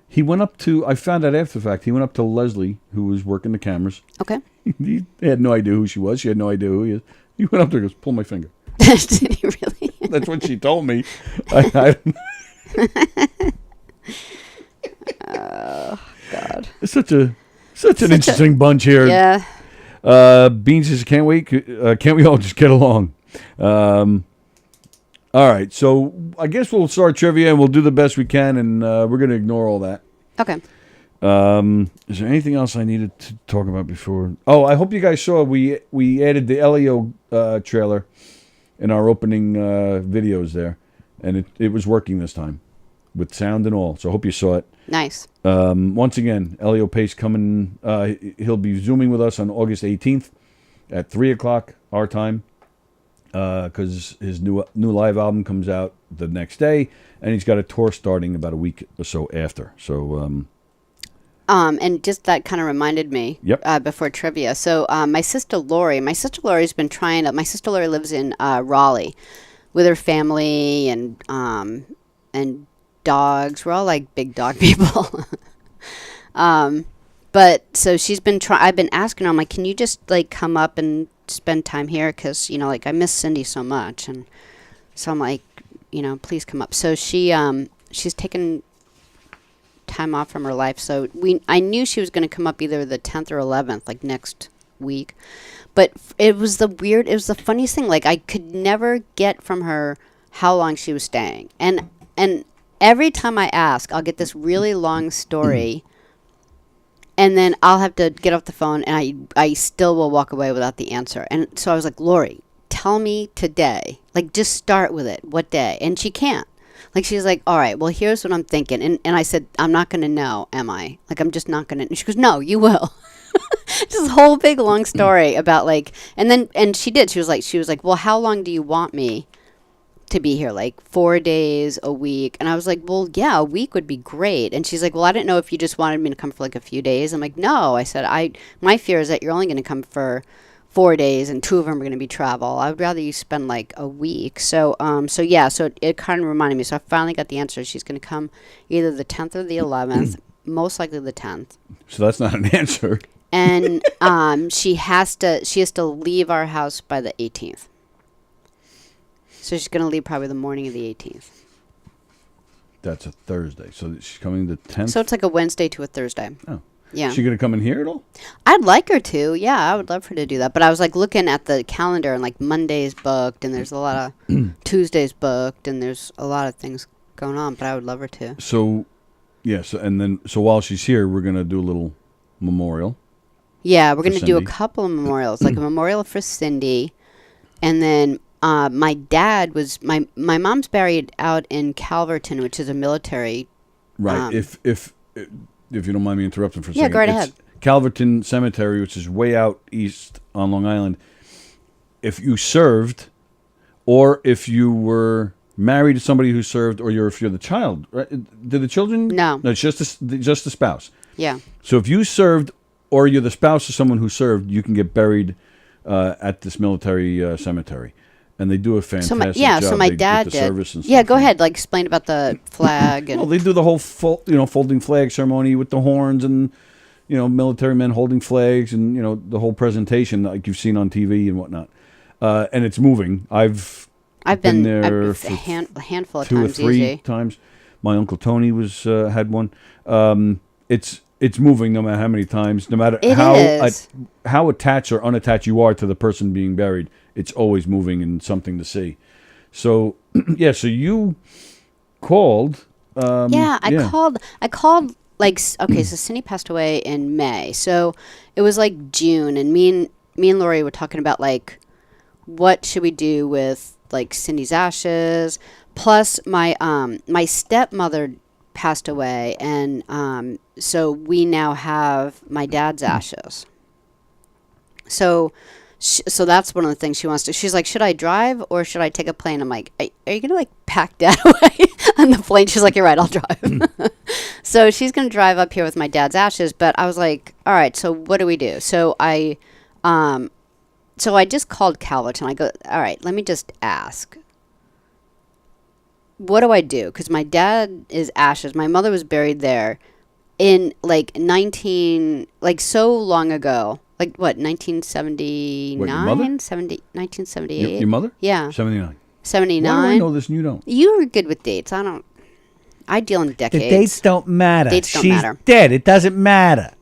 He went up to, I found out after the fact, he went up to Leslie, who was working the cameras. Okay. He had no idea who she was. She had no idea who he is. He went up there and goes, pull my finger. Did he really? That's what she told me. Oh, God. It's such an interesting bunch here. Yeah. Bean says, can't we all just get along? All right, so I guess we'll start trivia and we'll do the best we can, and we're going to ignore all that. Okay. Is there anything else I needed to talk about before? Oh, I hope you guys saw we added the Elio trailer in our opening videos there, and it was working this time with sound and all. So I hope you saw it. Nice. Once again, Elio Pace coming. He'll be Zooming with us on August 18th at 3 o'clock our time. Because his new live album comes out the next day, and he's got a tour starting about a week or so after. So, and just that kind of reminded me. Yep. Before trivia. So, my sister Lori's been trying to. My sister Lori lives in Raleigh, with her family and dogs. We're all like big dog people. But so she's been I've been asking her. I'm like, can you just like come up and spend time here, because I miss Cindy so much, and so I'm like, please come up. So she's taken time off from her life, so I knew she was going to come up either the 10th or 11th, like next week, but it was the funniest thing. Like I could never get from her how long she was staying, and every time I ask, I'll get this really long story. And then I'll have to get off the phone, and I still will walk away without the answer. And so I was like, Lori, tell me today. Like, just start with it. What day? And she can't. Like, she's like, all right, well, here's what I'm thinking. And I said, I'm not going to know, am I? Like, I'm just not going to. And she goes, no, you will. Just this whole big, long story about, like, and she did. She was like, well, how long do you want me to be here, like 4 days a week. And I was like, well, yeah, a week would be great. And she's like, well, I didn't know if you just wanted me to come for like a few days. I'm like, no. I said, my fear is that you're only going to come for 4 days and 2 of them are going to be travel. I would rather you spend like a week. So it kind of reminded me. So I finally got the answer. She's going to come either the 10th or the 11th, most likely the 10th. So that's not an answer. And she has to leave our house by the 18th. So she's going to leave probably the morning of the 18th. That's a Thursday. So she's coming the 10th? So it's like a Wednesday to a Thursday. Oh. Yeah. Is she going to come in here at all? I'd like her to. Yeah, I would love her to do that. But I was like looking at the calendar and like Monday's booked and there's a lot of Tuesday's booked and there's a lot of things going on, but I would love her to. So, yeah. So while she's here, we're going to do a little memorial. Yeah, we're going to do a Cindy. couple of memorials, like a memorial for Cindy. And then my dad was, my mom's buried out in Calverton, which is a military. Right. If you don't mind me interrupting for a Yeah, second. go right ahead. Calverton Cemetery, which is way out east on Long Island. If you served, or if you were married to somebody who served, or if you're the child, right? Did the children? No. No, it's just the spouse. Yeah. So if you served, or you're the spouse of someone who served, you can get buried at this military cemetery. And they do a fantastic job. So my They dad get the did. service and Yeah, stuff. go ahead. Like explain about the flag and. Well, they do the whole folding flag ceremony with the horns and military men holding flags and the whole presentation like you've seen on TV and whatnot. And it's moving. I've been there a handful of 2 or times. 3 Easy. times. My Uncle Tony had one. It's moving no matter how many times, no matter how attached or unattached you are to the person being buried. It's always moving and something to see. So yeah, so you called. I called like okay. So Cindy passed away in May, so it was like June, and me and Lori were talking about like what should we do with like Cindy's ashes. Plus my stepmother passed away, and so we now have my dad's ashes. So that's one of the things she wants to. She's like, should I drive or should I take a plane? I'm like, are you gonna like pack Dad away on the plane? She's like, you're right, I'll drive. So she's gonna drive up here with my dad's ashes. But I was like, all right, so what do we do? So I just called Calverton. I go, all right, let me just ask. What do I do? Because my dad is ashes. My mother was buried there in like so long ago. Like what, 1979? What, your mother? 1978? Your mother? Yeah. 79. 79? Why do I know this and you don't? You were good with dates. I deal in decades. The dates don't matter. Dates don't She's matter. dead. It doesn't matter.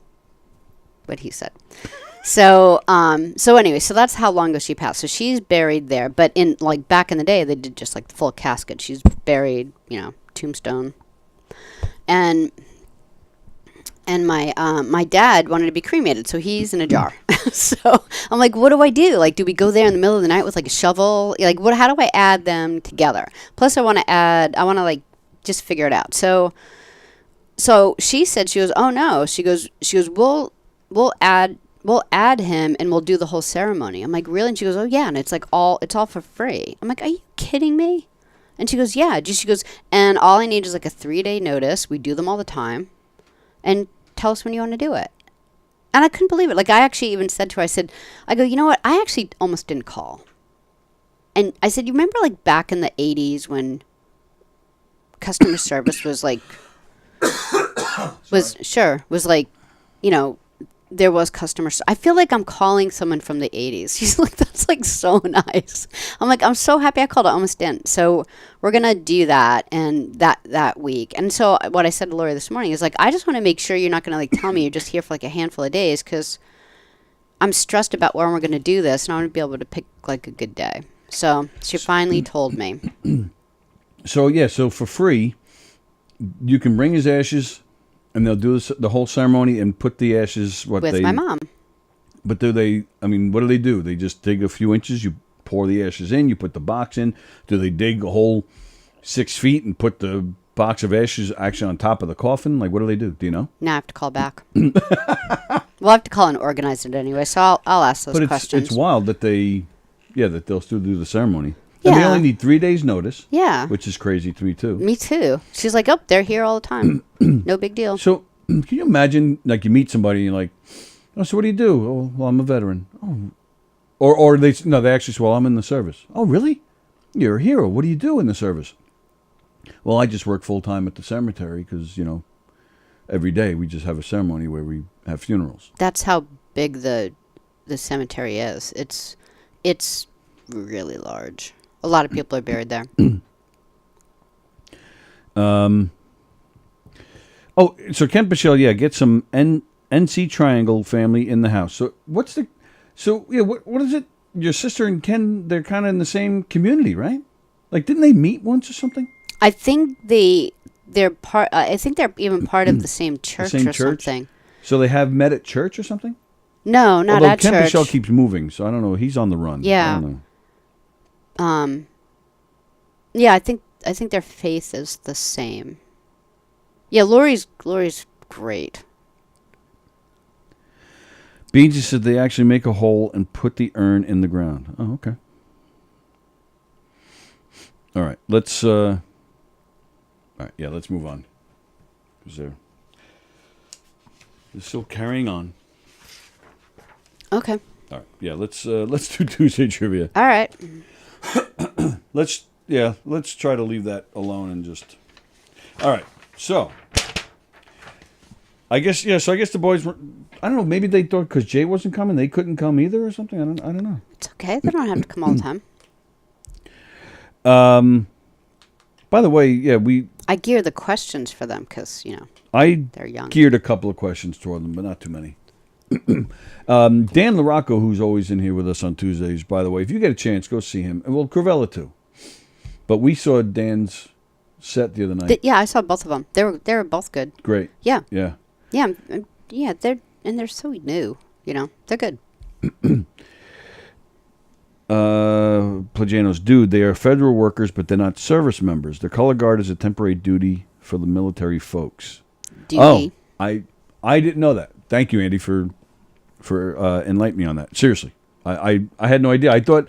What he said. So anyway, so that's how long ago she passed. So she's buried there. But in like back in the day, they did just like the full casket. She's buried, tombstone. And my dad wanted to be cremated, so he's in a jar. So I'm like, what do I do? Like, do we go there in the middle of the night with like a shovel? Like, how do I add them together? Plus, I want to like just figure it out. So she said, she goes, oh no. She goes, we'll add him and we'll do the whole ceremony. I'm like, really? And she goes, oh yeah. And it's all for free. I'm like, are you kidding me? And she goes, yeah. She goes, and all I need is like a 3-day notice. We do them all the time. And tell us when you want to do it. And I couldn't believe it. Like, I actually even said to her, I go, you know what? I actually almost didn't call. And I said, you remember like back in the 80s when customer service was like, was like, there was I feel like I'm calling someone from the 80s. She's like, that's like so nice. I'm like, I'm so happy I called. I almost didn't. So we're going to do that and that week. And so what I said to Lori this morning is like, I just want to make sure you're not going to like tell me you're just here for like a handful of days because I'm stressed about when we're going to do this and I want to be able to pick like a good day. So she finally told me. So yeah, so for free, you can bring his ashes. And they'll do the whole ceremony and put the ashes with my mom. But what do they do? They just dig a few inches, you pour the ashes in, you put the box in. Do they dig a whole 6 feet and put the box of ashes actually on top of the coffin? Like, what do they do? Do you know? Now I have to call back. We'll have to call and organize it anyway, so I'll ask those questions. It's wild that they'll still do the ceremony. And they Yeah. only need 3 days notice. Yeah. Which is crazy to me too. Me too. She's like, oh, they're here all the time. No big deal. So can you imagine, like, you meet somebody and you're like, oh, so what do you do? Oh, well, I'm a veteran. Oh. Or they actually say, well, I'm in the service. Oh, really? You're a hero. What do you do in the service? Well, I just work full time at the cemetery because, every day we just have a ceremony where we have funerals. That's how big the cemetery is. It's really large. A lot of people are buried there. Oh, so Kent Michelle, get some NC Triangle family in the house. So what is it? Your sister and Ken, they're kind of in the same community, right? Like, didn't they meet once or something? I think they're part. I think they're even part of the same church something. So they have met at church or something? No, not Although at Kent church. Michelle keeps moving, so I don't know. He's on the run. Yeah. I don't know. Yeah, I think their faith is the same. Yeah, Lori's great. Beans said they actually make a hole and put the urn in the ground. Oh, okay. All right, let's. All right, let's move on. Because they're still carrying on. Okay. All right, let's do Tuesday trivia. All right. Let's try to leave that alone and just. All right, so. I guess the boys were. I don't know. Maybe they thought because Jay wasn't coming, they couldn't come either, or something. I don't know. It's okay. They don't have to come all the time. By the way, I gear the questions for them because they're young. Geared a couple of questions toward them, but not too many. Dan LaRocco, who's always in here with us on Tuesdays, by the way, if you get a chance, go see him. And well, Cravella too. But we saw Dan's set the other night. Yeah, I saw both of them. They were both good. Great. Yeah. Yeah. Yeah. Yeah. They're so new. They're good. Plagianos, dude, they are federal workers, but they're not service members. The color guard is a temporary duty for the military folks. Duty. Oh, I didn't know that. Thank you, Andy, for enlightening me on that. Seriously, I had no idea. I thought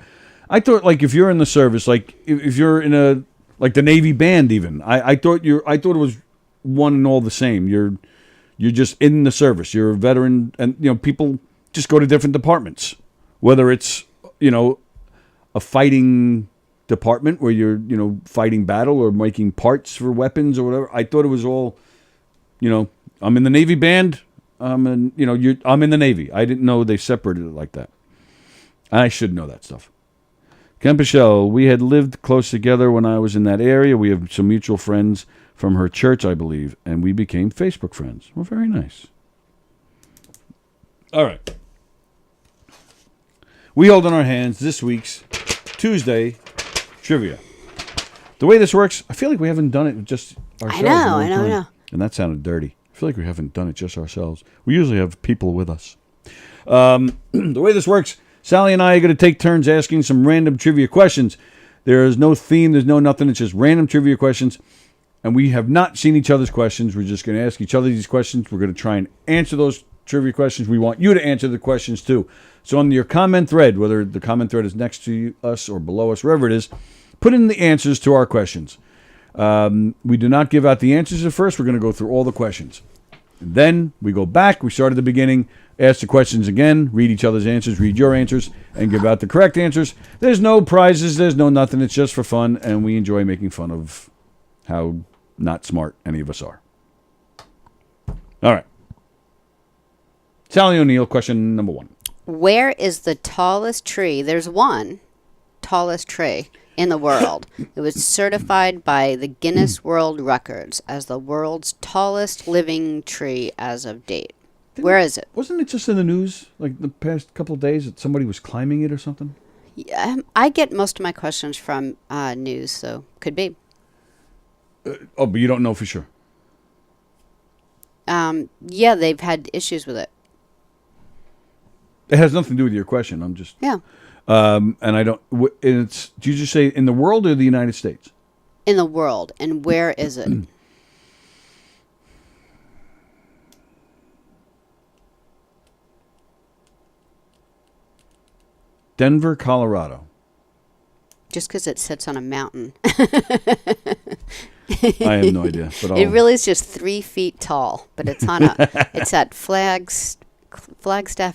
like if you're in the service, like if you're in the Navy band, even I thought it was one and all the same. You're just in the service. You're a veteran, and people just go to different departments, whether it's a fighting department where you're fighting battle or making parts for weapons or whatever. I thought it was all, I'm in the Navy band. I'm in the Navy. I didn't know they separated it like that. I should know that stuff. Ken Pichelle, we had lived close together when I was in that area. We have some mutual friends from her church, I believe, and we became Facebook friends. Well, very nice. All right. We hold in our hands this week's Tuesday trivia. The way this works, I feel like we haven't done it just ourselves. I know. And that sounded dirty. I feel like we haven't done it just ourselves. We usually have people with us. The way this works, Sally and I are going to take turns asking some random trivia questions. There is no theme. There's no nothing. It's just random trivia questions. And we have not seen each other's questions. We're just going to ask each other these questions. We're going to try and answer those trivia questions. We want you to answer the questions too. So on your comment thread, whether the comment thread is next to us or below us, wherever it is, put in the answers to our questions. We do not give out the answers at first. We're going to go through all the questions. Then we go back. We start at the beginning, ask the questions again, read each other's answers, read your answers, and give out the correct answers. There's no prizes. There's no nothing. It's just for fun, and we enjoy making fun of how not smart any of us are. All right. Sally O'Neill, question number 1. Where is the tallest tree? There's one tallest tree in the world. It was certified by the Guinness World Records as the world's tallest living tree as of date. Where is it? Wasn't it just in the news like the past couple of days that somebody was climbing it or something? Yeah, I get most of my questions from news, so could be. But you don't know for sure. Yeah, they've had issues with it. It has nothing to do with your question. I'm just and I don't. It's. Did you just say in the world or the United States? In the world, and where is it? Denver, Colorado. Just because it sits on a mountain. I have no idea. But it really is just 3 feet tall, but it's on a. It's at Flagstaff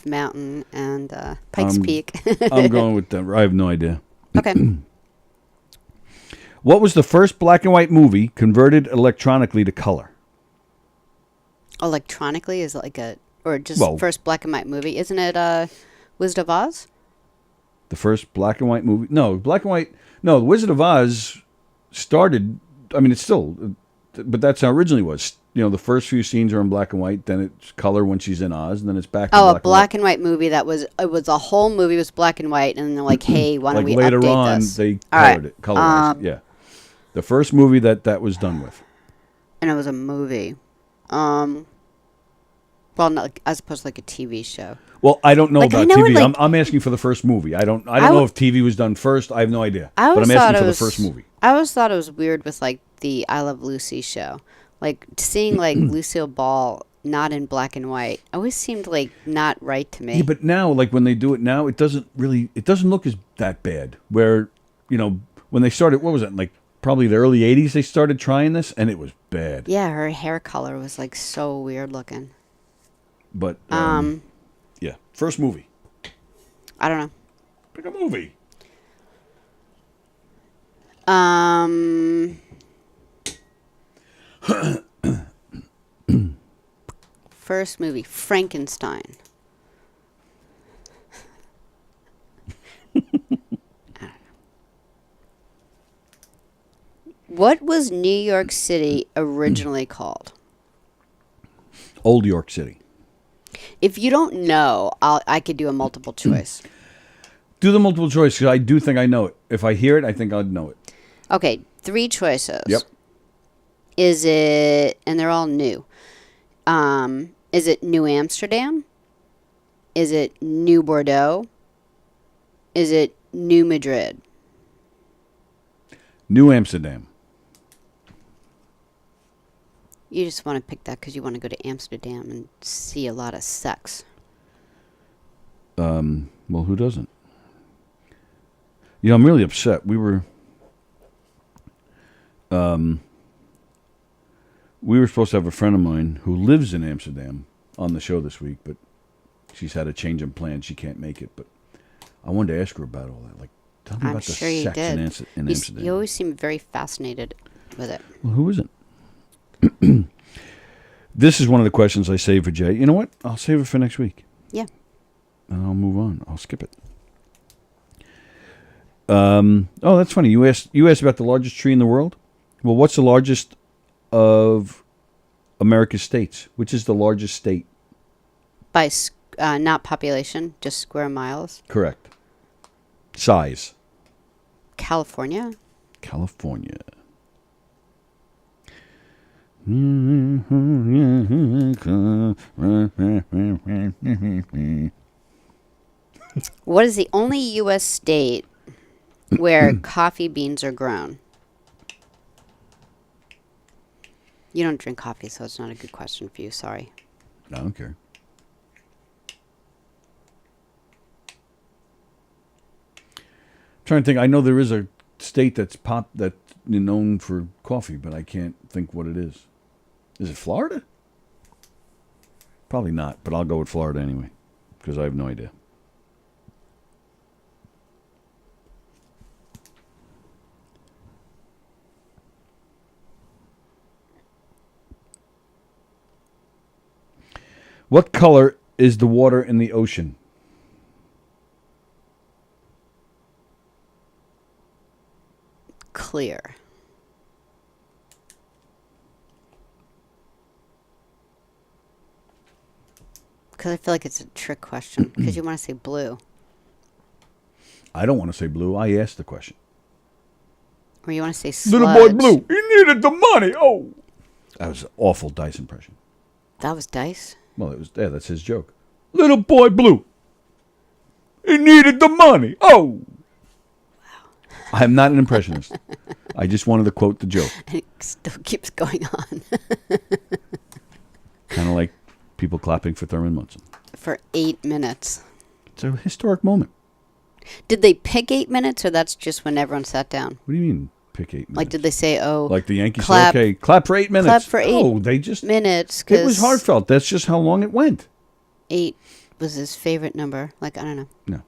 Mountain and Pikes Peak. I'm going with that. I have no idea. Okay. What was the first black and white movie converted electronically to color? Electronically is like first black and white movie. Isn't it Wizard of Oz? The first black and white movie? No, black and white. No, The Wizard of Oz started. I mean, it's still, but that's how it originally was. You know, the first few scenes are in black and white, then it's color when she's in Oz, and then it's back to a black and white movie that was, it was a whole movie was black and white, and they're like, hey, why don't we later update on, this? they colored it, colorized it, yeah. The first movie that was done with. And it was a movie. Well, not, as opposed to like a TV show. Well, I don't know Like, I about know TV. in, like- I'm asking for the first movie. I don't know if TV was done first. I have no idea. I But always I'm thought asking it for was, the first movie. I always thought it was weird with like the I Love Lucy show. Like seeing like Lucille Ball not in black and white always seemed like not right to me. Yeah, but now, like when they do it now, it doesn't look as that bad. Where, you know, when they started, what was it, like probably the early 80s they started trying this, and it was bad. Yeah, her hair color was like so weird looking. But, yeah, first movie. I don't know. Pick a movie. First movie, Frankenstein. What was New York City originally called? Old York City. If you don't know, I could do a multiple choice. Do the multiple choice, because I do think I know it. If I hear it, I think I'd know it. Okay, 3 choices. Yep. Is it, and they're all new. Is it New Amsterdam? Is it New Bordeaux? Is it New Madrid? New Amsterdam. You just want to pick that because you want to go to Amsterdam and see a lot of sex. Well, who doesn't? You know, I'm really upset. We were supposed to have a friend of mine who lives in Amsterdam on the show this week, but she's had a change in plans. She can't make it, but I wanted to ask her about all that. Like, tell me about the sure you sex did. in Amsterdam. You always seem very fascinated with it. Well, who isn't? This is one of the questions I saved for Jay. You know what? I'll save it for next week. Yeah. And I'll move on. I'll skip it. Oh, that's funny. You asked about the largest tree in the world? Well, what's the largest of America's states? Which is the largest state? By not population, just square miles. Correct. Size. California. California. What is the only U.S. state where coffee beans are grown? You don't drink coffee, so it's not a good question for you. Sorry. I don't care. I'm trying to think. I know there is a state that's known for coffee, but I can't think what it is. Is it Florida? Probably not, but I'll go with Florida anyway, because I have no idea. What color is the water in the ocean? Clear. Because I feel like it's a trick question. Because you want to say blue. I don't want to say blue. I asked the question. Or you want to say sludge. Little boy blue, he needed the money. Oh, that was an awful Dice impression. That was Dice? Well, it was. Yeah, that's his joke. Little boy blue, he needed the money. Oh, wow. I am not an impressionist. I just wanted to quote the joke. And it still keeps going on. Kind of like people clapping for Thurman Munson. For 8 minutes. It's a historic moment. Did they pick 8 minutes, or that's just when everyone sat down? What do you mean pick 8 minutes? Like, did they say, "Oh, like the Yankees clap, said, okay, clap for 8 minutes"? Clap for 8 Oh, they just minutes. It was heartfelt. That's just how long it went. 8 was his favorite number. Like, I don't know. No.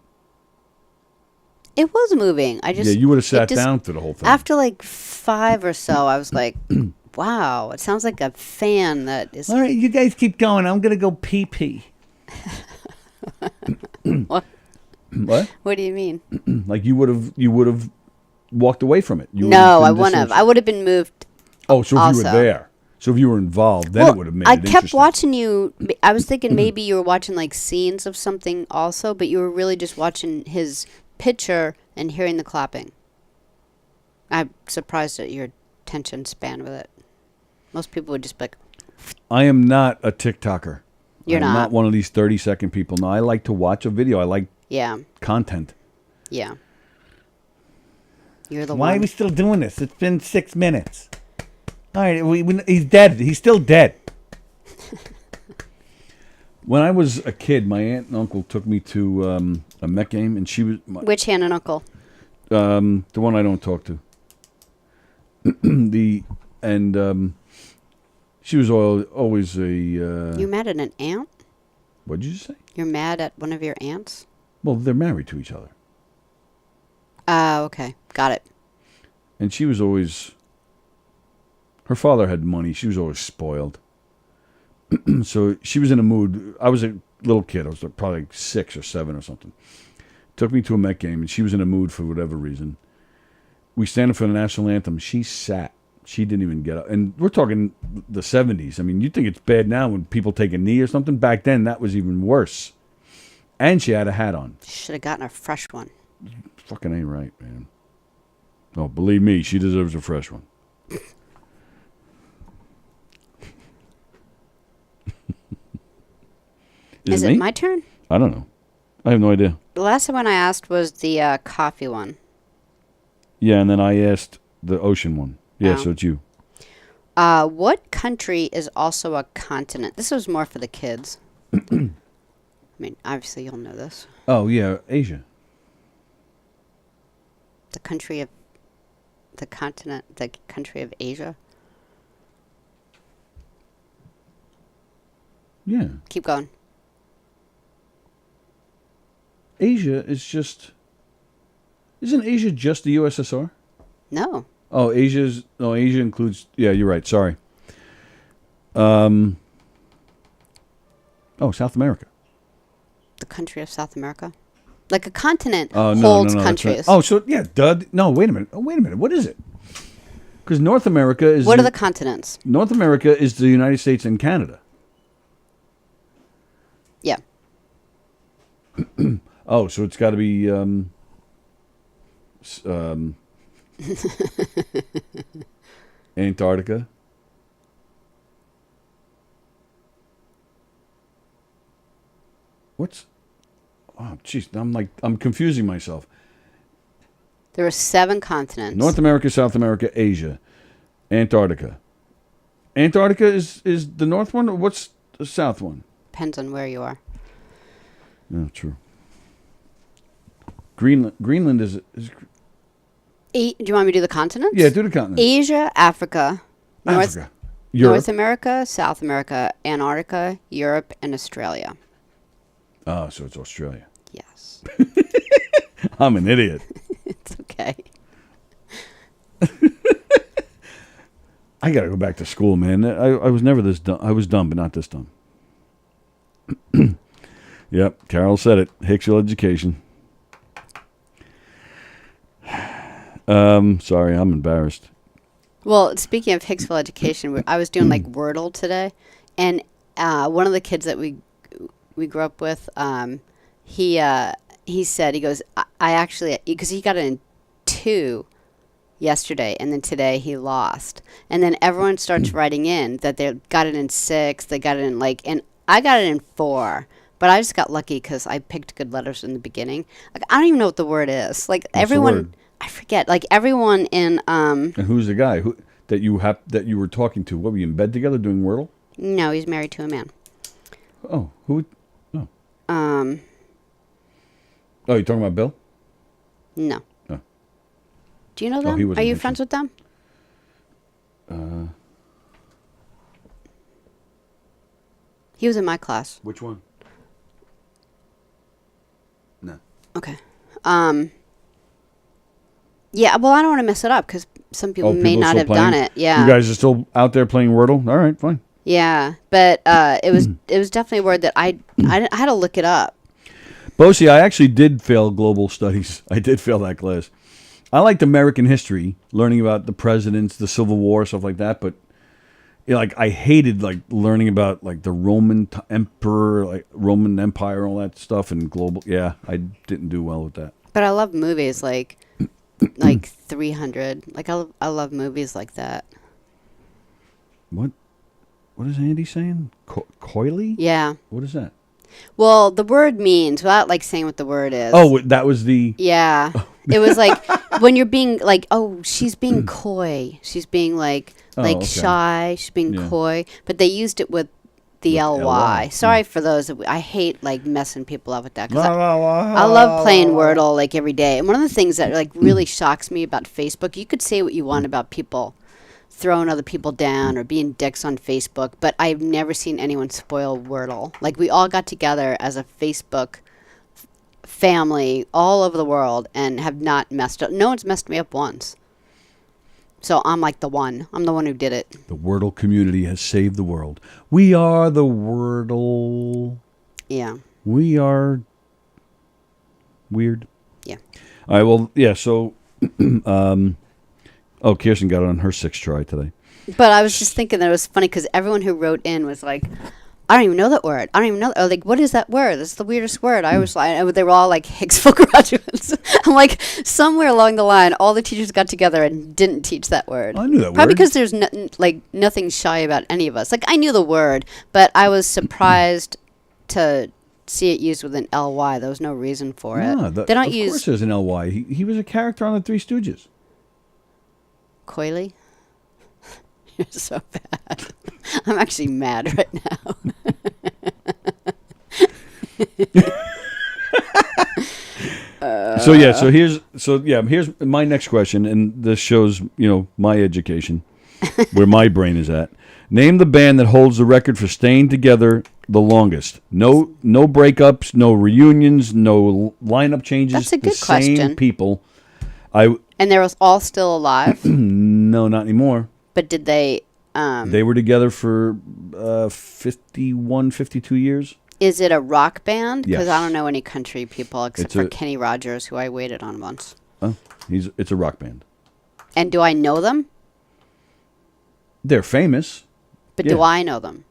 It was moving. I just you would have it sat just- down through the whole thing. After like 5 or so, I was like, "Wow, it sounds like a fan that is." All right, you guys keep going. I'm gonna go pee. What? What? What do you mean? Like you would have walked away from it. You would No, been I wouldn't have. I would have been moved. Oh, so if you also. were there, so if you were involved, then Well, it would have made I it kept interesting. watching you. I was thinking maybe you were watching like scenes of something also, but you were really just watching his picture and hearing the clapping. I'm surprised at your attention span with it. Most people would just be like, I am not a TikToker. You're I'm not. not one of these 30-second people. No, I like to watch a video. I like yeah, content. yeah. You're the Why one. are we still doing this? It's been 6 minutes. All right, he's dead. He's still dead. When I was a kid, my aunt and uncle took me to a Met game, and she was Which aunt and uncle? the one I don't talk to. She was always a. You mad at an aunt? What did you say? You're mad at one of your aunts? Well, they're married to each other, Oh, okay. Got it. and she was always. Her father had money. She was always spoiled. So she was in a mood. I was a little kid. I was probably 6 or 7 or something. Took me to a Met game, and she was in a mood for whatever reason. We stand up for the national anthem. She sat. She didn't even get up. And we're talking the 70s. I mean, you think it's bad now when people take a knee or something. Back then, that was even worse. And she had a hat on. Should have gotten a fresh one. Fucking ain't right, man. Oh, believe me, she deserves a fresh one. Is it me? my turn? I don't know. I have no idea. The last one I asked was the coffee one. Yeah, and then I asked the ocean one. Yeah, Oh. so it's you. What country is also a continent? This was more for the kids. I mean, obviously you'll know this. Oh, yeah, Asia. The country of the continent, the country of Asia. Yeah. Keep going. Asia is just... Isn't Asia just the USSR? No. Oh, Asia includes... Yeah, you're right. Sorry. Oh, South America. The country of South America? Like a continent Oh, holds that's countries. right. Oh, so, yeah, duh. No, wait a minute. What is it? Because North America is... What are the continents? North America is the United States and Canada. Yeah. Oh, so it's got to be... Antarctica. What's... Oh, jeez. I'm confusing myself. There are 7 continents. North America, South America, Asia, Antarctica. Antarctica is the north one, or what's the south one? Depends on where you are. No, true. Greenland is Do you want me to do the continents? Yeah, do the continents. Asia, Africa, Africa, North America, South America, Antarctica, Europe, and Australia. Oh, so it's Australia. Yes. I'm an idiot. It's okay. I got to go back to school, man. I was never this dumb. I was dumb, but not this dumb. Yep, Carol said it. Hicksville education. Sorry, I'm embarrassed. Well, speaking of Hicksville education, I was doing like Wordle today, and one of the kids that we grew up with, he said, he goes, I actually, because he got it in 2 yesterday, and then today he lost, and then everyone starts writing in that they got it in 6, they got it in and I got it in 4. But I just got lucky because I picked good letters in the beginning. Like, I don't even know what the word is. Like, What's the everyone, word? I forget. Like, everyone in And who's the guy that you were talking to? What, were you in bed together doing Wordle? No, he's married to a man. Oh, who? Oh. Um. Oh, you talking about Bill? No. Oh. Do you know Oh, them? he Are wasn't you mentioned. friends with them? He was in my class. Which one? No. Okay. Yeah, well, I don't want to mess it up because some people may people not still have playing? done it. Yeah. You guys are still out there playing Wordle? All right, fine. Yeah, but it was definitely a word that I had to look it up. Bosie, I actually did fail global studies. I did fail that class. I liked American history, learning about the presidents, the Civil War, stuff like that. But like, I hated like learning about like the Roman emperor, like Roman Empire, and all that stuff, and global. Yeah, I didn't do well with that. But I love movies like 300. Like I love movies like that. What is Andy saying? Coily? Yeah. What is that? Well, the word means, without like saying what the word is. Oh, that was the. Yeah. It was like when you're being like, oh, she's being coy. She's being like okay. shy. She's being coy. But they used it with the ly. ly. Sorry for those. I hate like messing people up with that. Cause I love playing Wordle like every day. And one of the things that like really shocks me about Facebook, you could say what you want about people throwing other people down or being dicks on Facebook, but I've never seen anyone spoil Wordle. Like, we all got together as a Facebook family all over the world and have not messed up. No one's messed me up once. So I'm like the one. I'm the one who did it. The Wordle community has saved the world. We are the Wordle. Yeah. We are weird. Yeah. All right, well, yeah, so... Oh, Kirsten got it on her 6th try today. But I was just thinking that it was funny because everyone who wrote in was like, I don't even know that word. I don't even know. Or like, what is that word? That's the weirdest word. I was like, they were all like Hicksville graduates. I'm like, somewhere along the line, all the teachers got together and didn't teach that word. I knew that Probably word. because there's nothing shy about any of us. Like, I knew the word, but I was surprised to see it used with an ly. There was no reason for it. They don't use. Of course, there's an ly. He was a character on the Three Stooges. Coily? You're so bad. I'm actually mad right now. Here's my next question, and this shows my education, where my brain is at. Name the band that holds the record for staying together the longest. No breakups, no reunions, no lineup changes. That's a good the same question. People. And they're all still alive? No, not anymore. But did they... they were together for 51, 52 years. Is it a rock band? Because Yes. I don't know any country people except for Kenny Rogers, who I waited on once. Oh, it's a rock band. And do I know them? They're famous. But Yeah. do I know them?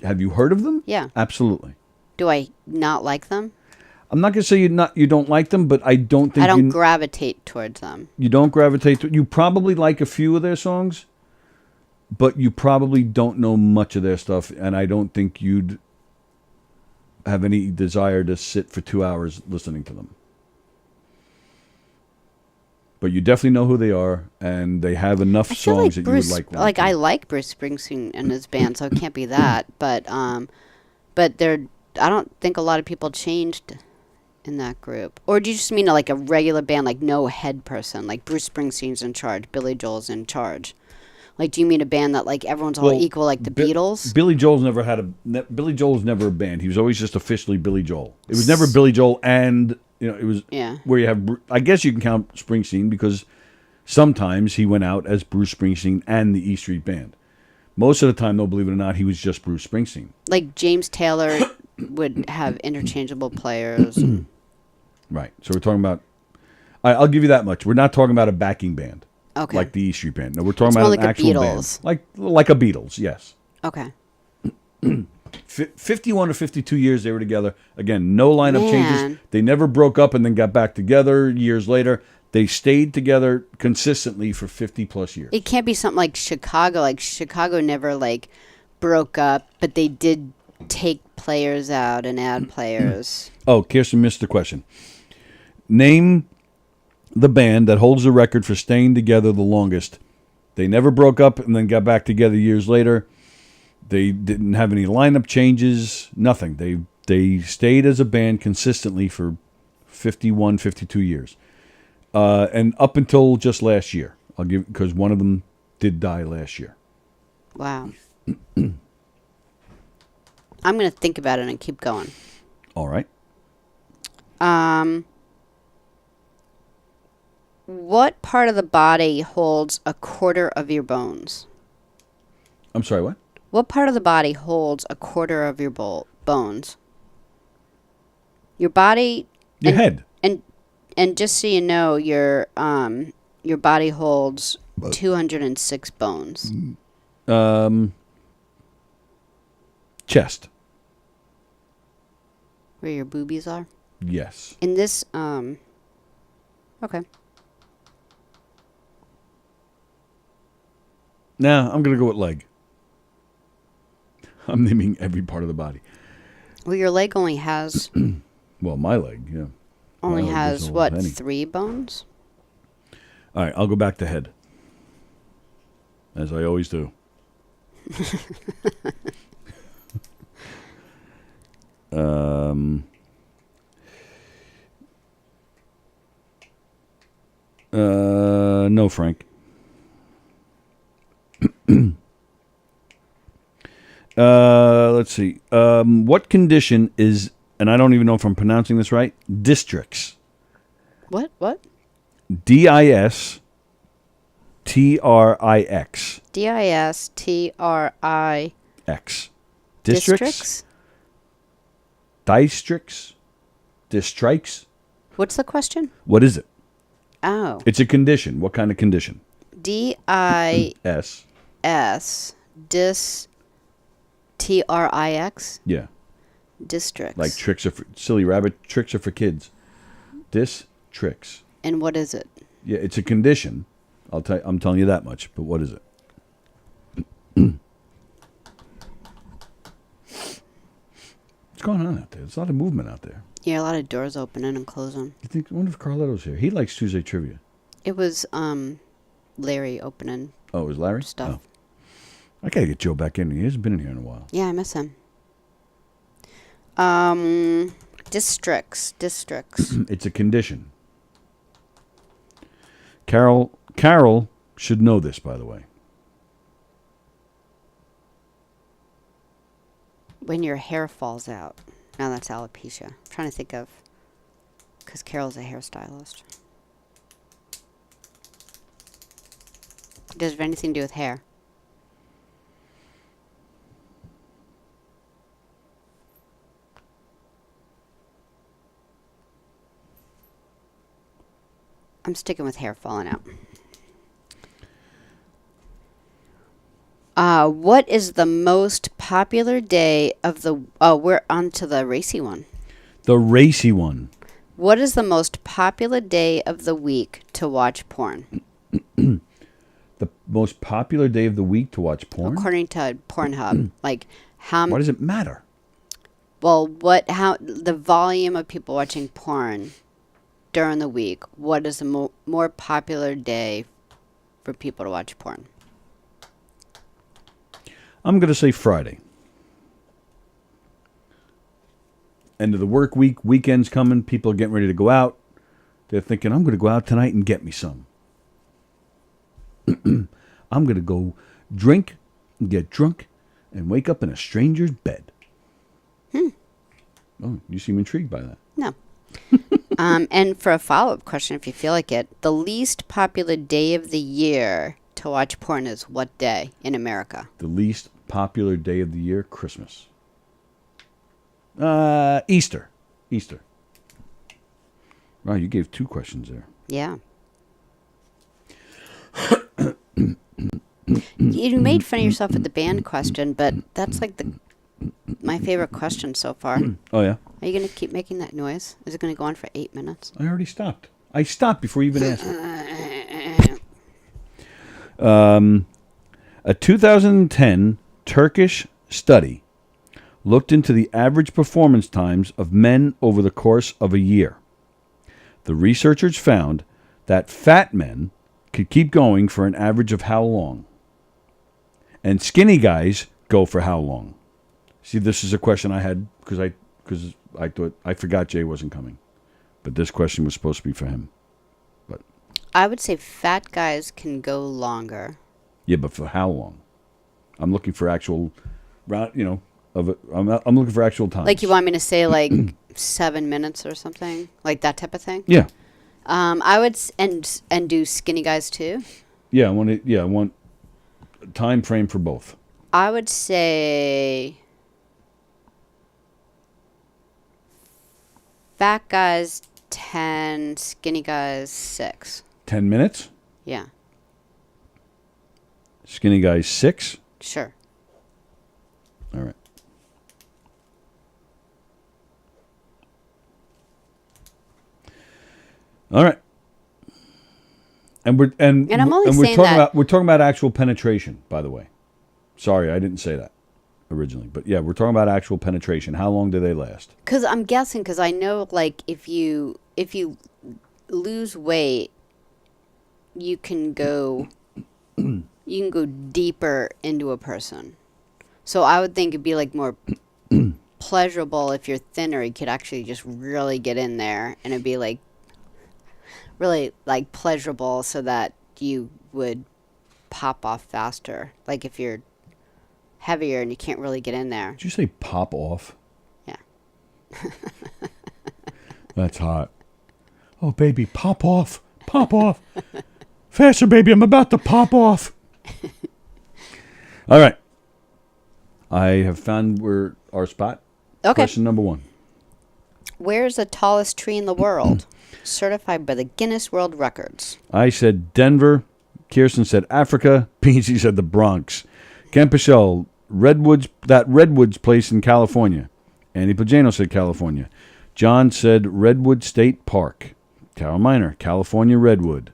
Have you heard of them? Yeah. Absolutely. Do I not like them? I'm not going to say you don't like them, but I don't think I don't gravitate towards them. You don't gravitate to. You probably like a few of their songs, but you probably don't know much of their stuff, and I don't think you'd have any desire to sit for 2 hours listening to them. But you definitely know who they are, and they have enough songs that Bruce, you would like. Like, I like Bruce Springsteen and his band, so it can't be that. But they're. I don't think a lot of people changed in that group. Or do you just mean like a regular band, like no head person, like Bruce Springsteen's in charge, Billy Joel's in charge? Like, do you mean a band that like everyone's all equal, like the Beatles? Billy Joel's never a band. He was always just officially Billy Joel. It was never Billy Joel, and it was where you have. I guess you can count Springsteen because sometimes he went out as Bruce Springsteen and the E Street Band. Most of the time, though, believe it or not, he was just Bruce Springsteen. Like James Taylor would have interchangeable players. Right. So we're talking about. I'll give you that much. We're not talking about a backing band. Okay. Like the E Street Band. No, we're talking It's about more an like actual Beatles. band. Like a Beatles, yes. Okay. 51 or 52 years they were together. Again, no lineup changes. Man. They never broke up and then got back together years later. They stayed together consistently for 50 plus years. It can't be something like Chicago. Like Chicago never like broke up, but they did take players out and add players. Oh, Kirsten missed the question. Name the band that holds the record for staying together the longest. They never broke up and then got back together years later. They didn't have any lineup changes, nothing. They stayed as a band consistently for 51, 52 years. And up until just last year, I'll give because one of them did die last year. Wow. I'm going to think about it and keep going. All right. What part of the body holds a quarter of your bones? I'm sorry, what? What part of the body holds a quarter of your bones? Your body. Your head. And just so you know, your body holds 206 bones. Chest. Where your boobies are? Yes. In this, okay. Nah, I'm going to go with leg. I'm naming every part of the body. Well, your leg only has... Well, my leg, yeah. Only My leg has, is what, penny. 3 bones? All right, I'll go back to head. As I always do. No, Frank. Let's see. What condition is, and I don't even know if I'm pronouncing this right, districts. What? Distrix. Distrix. Districts? Districts? Distrikes? What's the question? What is it? Oh. It's a condition. What kind of condition? D-I-S. T-R-I-X? Yeah. Districts. Like tricks are for, silly rabbit tricks are for kids. Districts. And what is it? Yeah, it's a condition. I'm telling you that much. But what is it? What's going on out there? There's a lot of movement out there. Yeah, a lot of doors opening and closing. I wonder if Carletto's here. He likes Tuesday trivia. It was Larry opening. Oh, it was Larry? Stuff. Oh. I gotta get Joe back in. He hasn't been in here in a while. Yeah, I miss him. Districts. It's a condition. Carol should know this, by the way. When your hair falls out. No, that's alopecia. I'm trying to think of... Because Carol's a hairstylist. Does it have anything to do with hair? I'm sticking with hair falling out. What is the most popular day of the... Oh, we're on to the racy one. The racy one. What is the most popular day of the week to watch porn? The most popular day of the week to watch porn? According to Pornhub. Like, how... Why does it matter? Well, the volume of people watching porn during the week, what is the more popular day for people to watch porn? I'm going to say Friday. End of the work week, weekend's coming, people are getting ready to go out. They're thinking, I'm going to go out tonight and get me some. I'm going to go drink, get drunk, and wake up in a stranger's bed. Oh, you seem intrigued by that. No. And for a follow-up question, if you feel like it, the least popular day of the year to watch porn is what day in America? The least popular day of the year, Christmas. Easter. Wow, you gave 2 questions there. Yeah. You made fun of yourself with the band question, but that's like my favorite question so far. Oh, yeah? Are you going to keep making that noise? Is it going to go on for 8 minutes? I already stopped. I stopped before you even asked it. A 2010 Turkish study looked into the average performance times of men over the course of a year. The researchers found that fat men could keep going for an average of how long? And skinny guys go for how long? See, this is a question I had because I thought I forgot Jay wasn't coming. But this question was supposed to be for him. But I would say fat guys can go longer. Yeah, but for how long? I'm looking for actual, I'm looking for actual time. Like you want me to say like 7 minutes or something, like that type of thing. Yeah. I would and do skinny guys too. Yeah, I want a time frame for both. I would say fat guys 10, skinny guys 6. 10 minutes. Yeah. Skinny guy 6. Sure. All right. All right. And we're I'm only saying that we're talking about actual penetration, by the way. Sorry, I didn't say that originally, but yeah, we're talking about actual penetration. How long do they last? because I'm guessing because I know like if you lose weight, you can go deeper into a person. So I would think it'd be like more pleasurable if you're thinner. You could actually just really get in there, and it'd be like really like pleasurable, so that you would pop off faster. Like if you're heavier and you can't really get in there. Did you say pop off? Yeah. That's hot. Oh, baby, pop off. Pop off. Faster, baby, I'm about to pop off. All right. I have found our spot. Okay. Question number 1. Where's the tallest tree in the world? Certified by the Guinness World Records. I said Denver. Kirsten said Africa. Beansy said the Bronx. Ken Pichel, Redwoods place in California. Andy Pagano said California. John said Redwood State Park. Carol Miner, California Redwood.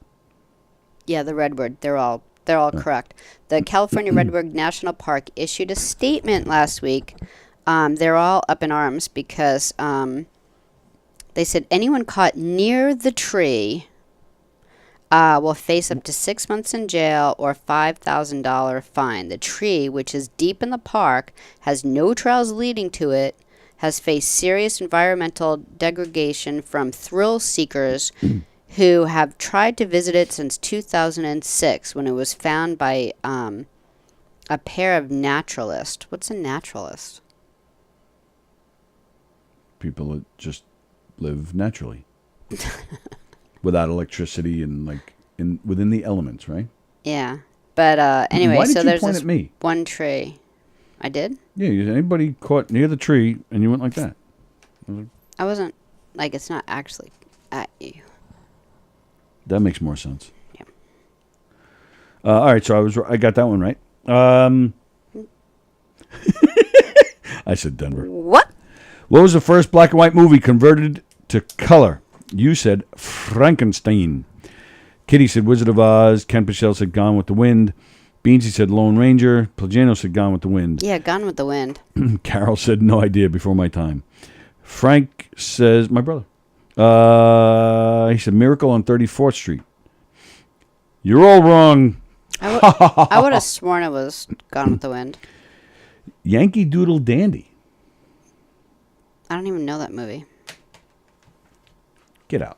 Yeah, the Redwood. They're all correct. The California Redwood National Park issued a statement last week. They're all up in arms because they said anyone caught near the tree will face up to 6 months in jail or $5,000 fine. The tree, which is deep in the park, has no trails leading to it, has faced serious environmental degradation from thrill seekers who have tried to visit it since 2006 when it was found by a pair of naturalists. What's a naturalist? People that just live naturally. Without electricity and within the elements, right? Yeah. But anyway, Why did so you there's point this at me? one tree. I did? Yeah, anybody caught near the tree and you went like that. I wasn't, like, it's not actually at you. That makes more sense. Yeah. All right, so I got that one right. I said Denver. What? What was the first black and white movie converted to color? You said Frankenstein. Kitty said Wizard of Oz. Ken Pichel said Gone with the Wind. Beansy said Lone Ranger. Plagano said Gone with the Wind. Yeah, Gone with the Wind. Carol said no idea, before my time. Frank says, my brother. He said Miracle on 34th Street. You're all wrong. I would have sworn it was Gone with the Wind. Yankee Doodle Dandy. I don't even know that movie. Get out.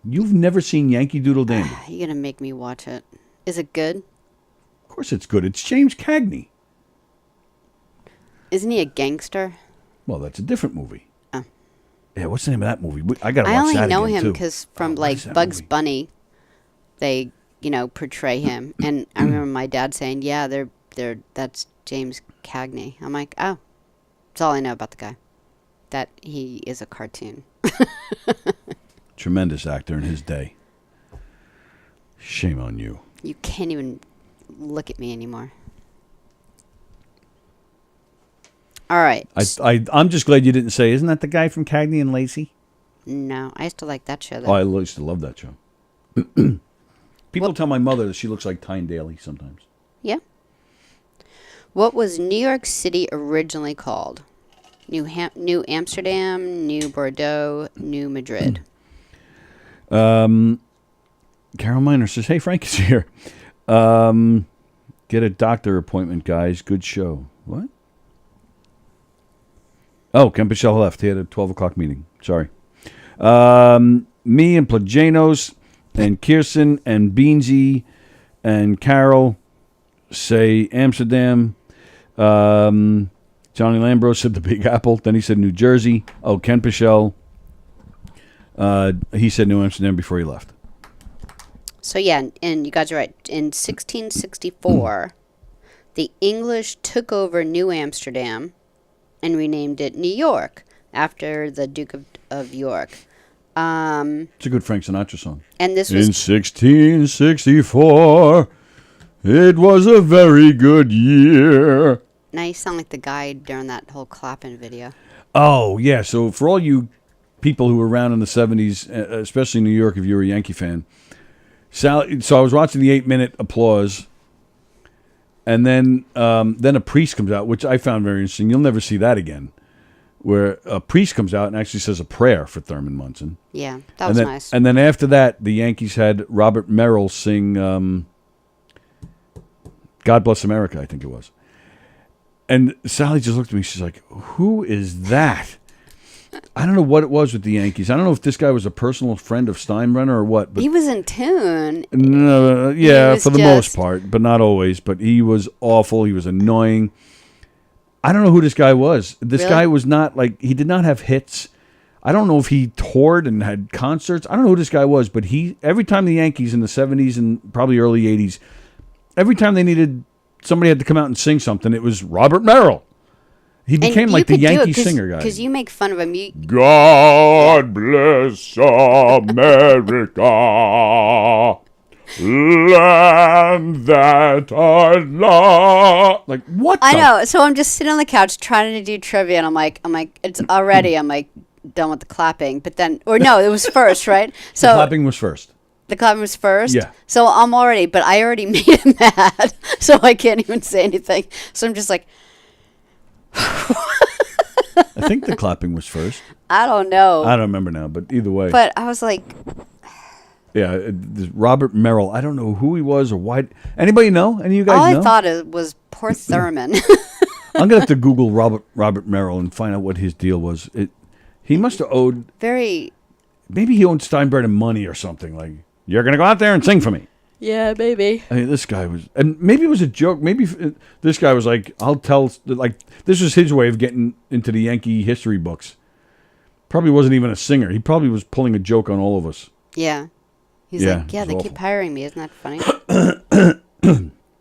You've never seen Yankee Doodle Dandy? You're going to make me watch it. Is it good? Of course it's good. It's James Cagney. Isn't he a gangster? Well, that's a different movie. Oh. Yeah, what's the name of that movie? I got to watch that again, I only know him too. because from, What is like, that Bugs movie? Bunny, they, portray him. And I remember my dad saying, yeah, that's James Cagney. I'm like, oh. That's all I know about the guy. That he is a cartoon. Tremendous actor in his day. Shame on you. You can't even look at me anymore. All right. I'm just glad you didn't say, isn't that the guy from Cagney and Lacey? No, I used to like that show. Oh, I used to love that show. People tell my mother that she looks like Tyne Daly sometimes. Yeah. What was New York City originally called? New Amsterdam, New Bordeaux, New Madrid. Carol Miner says, hey, Frank is here. Get a doctor appointment, guys. Good show. What? Oh, Ken Pichel left. He had a 12 o'clock meeting. Sorry. Me and Plajanos And Kirsten and Beansy and Carol say Amsterdam. Johnny Lambro said the Big Apple. Then he said New Jersey. Oh, Ken Pichel. He said New Amsterdam before he left. So yeah, and you guys are right. In 1664, the English took over New Amsterdam and renamed it New York after the Duke of York. It's a good Frank Sinatra song. And this was in 1664. It was a very good year. Now you sound like the guy during that whole clapping video. Oh yeah. So for all you people who were around in the 70s, especially in New York, if you were a Yankee fan, Sallie. So I was watching the 8-minute applause, and then a priest comes out, which I found very interesting. You'll never see that again, where a priest comes out and actually says a prayer for Thurman Munson. Yeah, that was nice. And then after that, the Yankees had Robert Merrill sing "God Bless America," I think it was. And Sallie just looked at me. She's like, "Who is that?" I don't know what it was with the Yankees. I don't know if this guy was a personal friend of Steinbrenner or what. But he was in tune. No, yeah, for the most part, but not always. But he was awful. He was annoying. I don't know who this guy was. This guy was not he did not have hits. I don't know if he toured and had concerts. I don't know who this guy was, but every time the Yankees in the 70s and probably early 80s, every time they needed somebody had to come out and sing something, it was Robert Merrill. He became like the Yankee singer guy. Because you make fun of him. God bless America, land that I love. Like what? I know. So I'm just sitting on the couch trying to do trivia, and I'm like, it's already. I'm like done with the clapping, but then, or no, it was first, right? So the clapping was first. The clapping was first. Yeah. So but I already made him mad, so I can't even say anything. So I'm just like. I think the clapping was first. I don't know. I don't remember now, but either way. But I was like, yeah, Robert Merrill. I don't know who he was or why. Anybody know? Any of you guys know? All I thought it was poor Thurman. I'm gonna have to Google Robert Merrill and find out what his deal was. He must have owed maybe he owed Steinbrenner money or something. Like, you're gonna go out there and sing for me. Yeah, maybe. I mean, this guy was, and maybe it was a joke. Maybe this guy was like, I'll tell, like, this was his way of getting into the Yankee history books. Probably wasn't even a singer. He probably was pulling a joke on all of us. Yeah. He's like, yeah, they keep hiring me. Isn't that funny?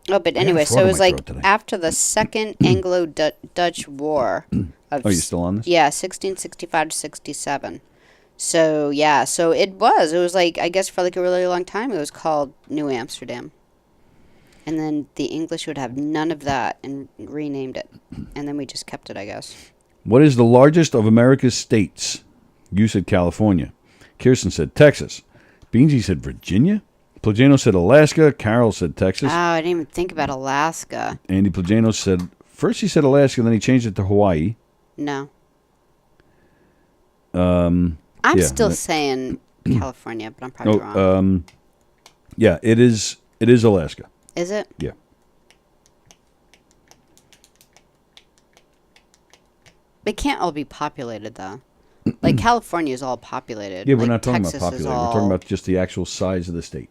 But anyway, so it was like after the Second Anglo-Dutch War. Are you still on this? Yeah, 1665 to 67. So, yeah, so it was like, I guess for like a really long time, it was called New Amsterdam. And then the English would have none of that and renamed it. And then we just kept it, I guess. What is the largest of America's states? You said California. Kirsten said Texas. Beansy said Virginia. Plagano said Alaska. Carol said Texas. Oh, I didn't even think about Alaska. Andy Plagano said, first he said Alaska, then he changed it to Hawaii. No. I'm still saying California, but I'm probably wrong. Yeah, it is Alaska. Is it? Yeah. They can't all be populated, though. Like, California is all populated. Yeah, we're like, not talking Texas about populated. We're talking about just the actual size of the state.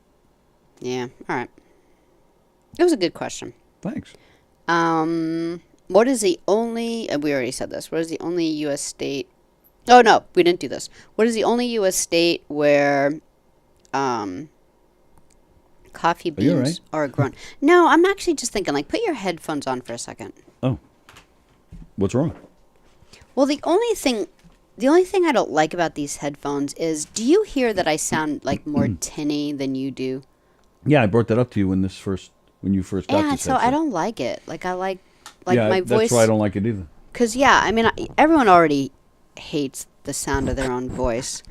Yeah, all right. It was a good question. Thanks. What is the only... we already said this. What is the only U.S. state... Oh, no, we didn't do this. What is the only U.S. state where coffee beans are grown? No, I'm actually just thinking, like, put your headphones on for a second. Oh. What's wrong? Well, the only thing I don't like about these headphones is, do you hear that I sound, like, more tinny than you do? Yeah, I brought that up to you when you first got this headset. So I don't like it. Like, I like yeah, my voice... that's why I don't like it either. Because, yeah, I mean, everyone already... hates the sound of their own voice,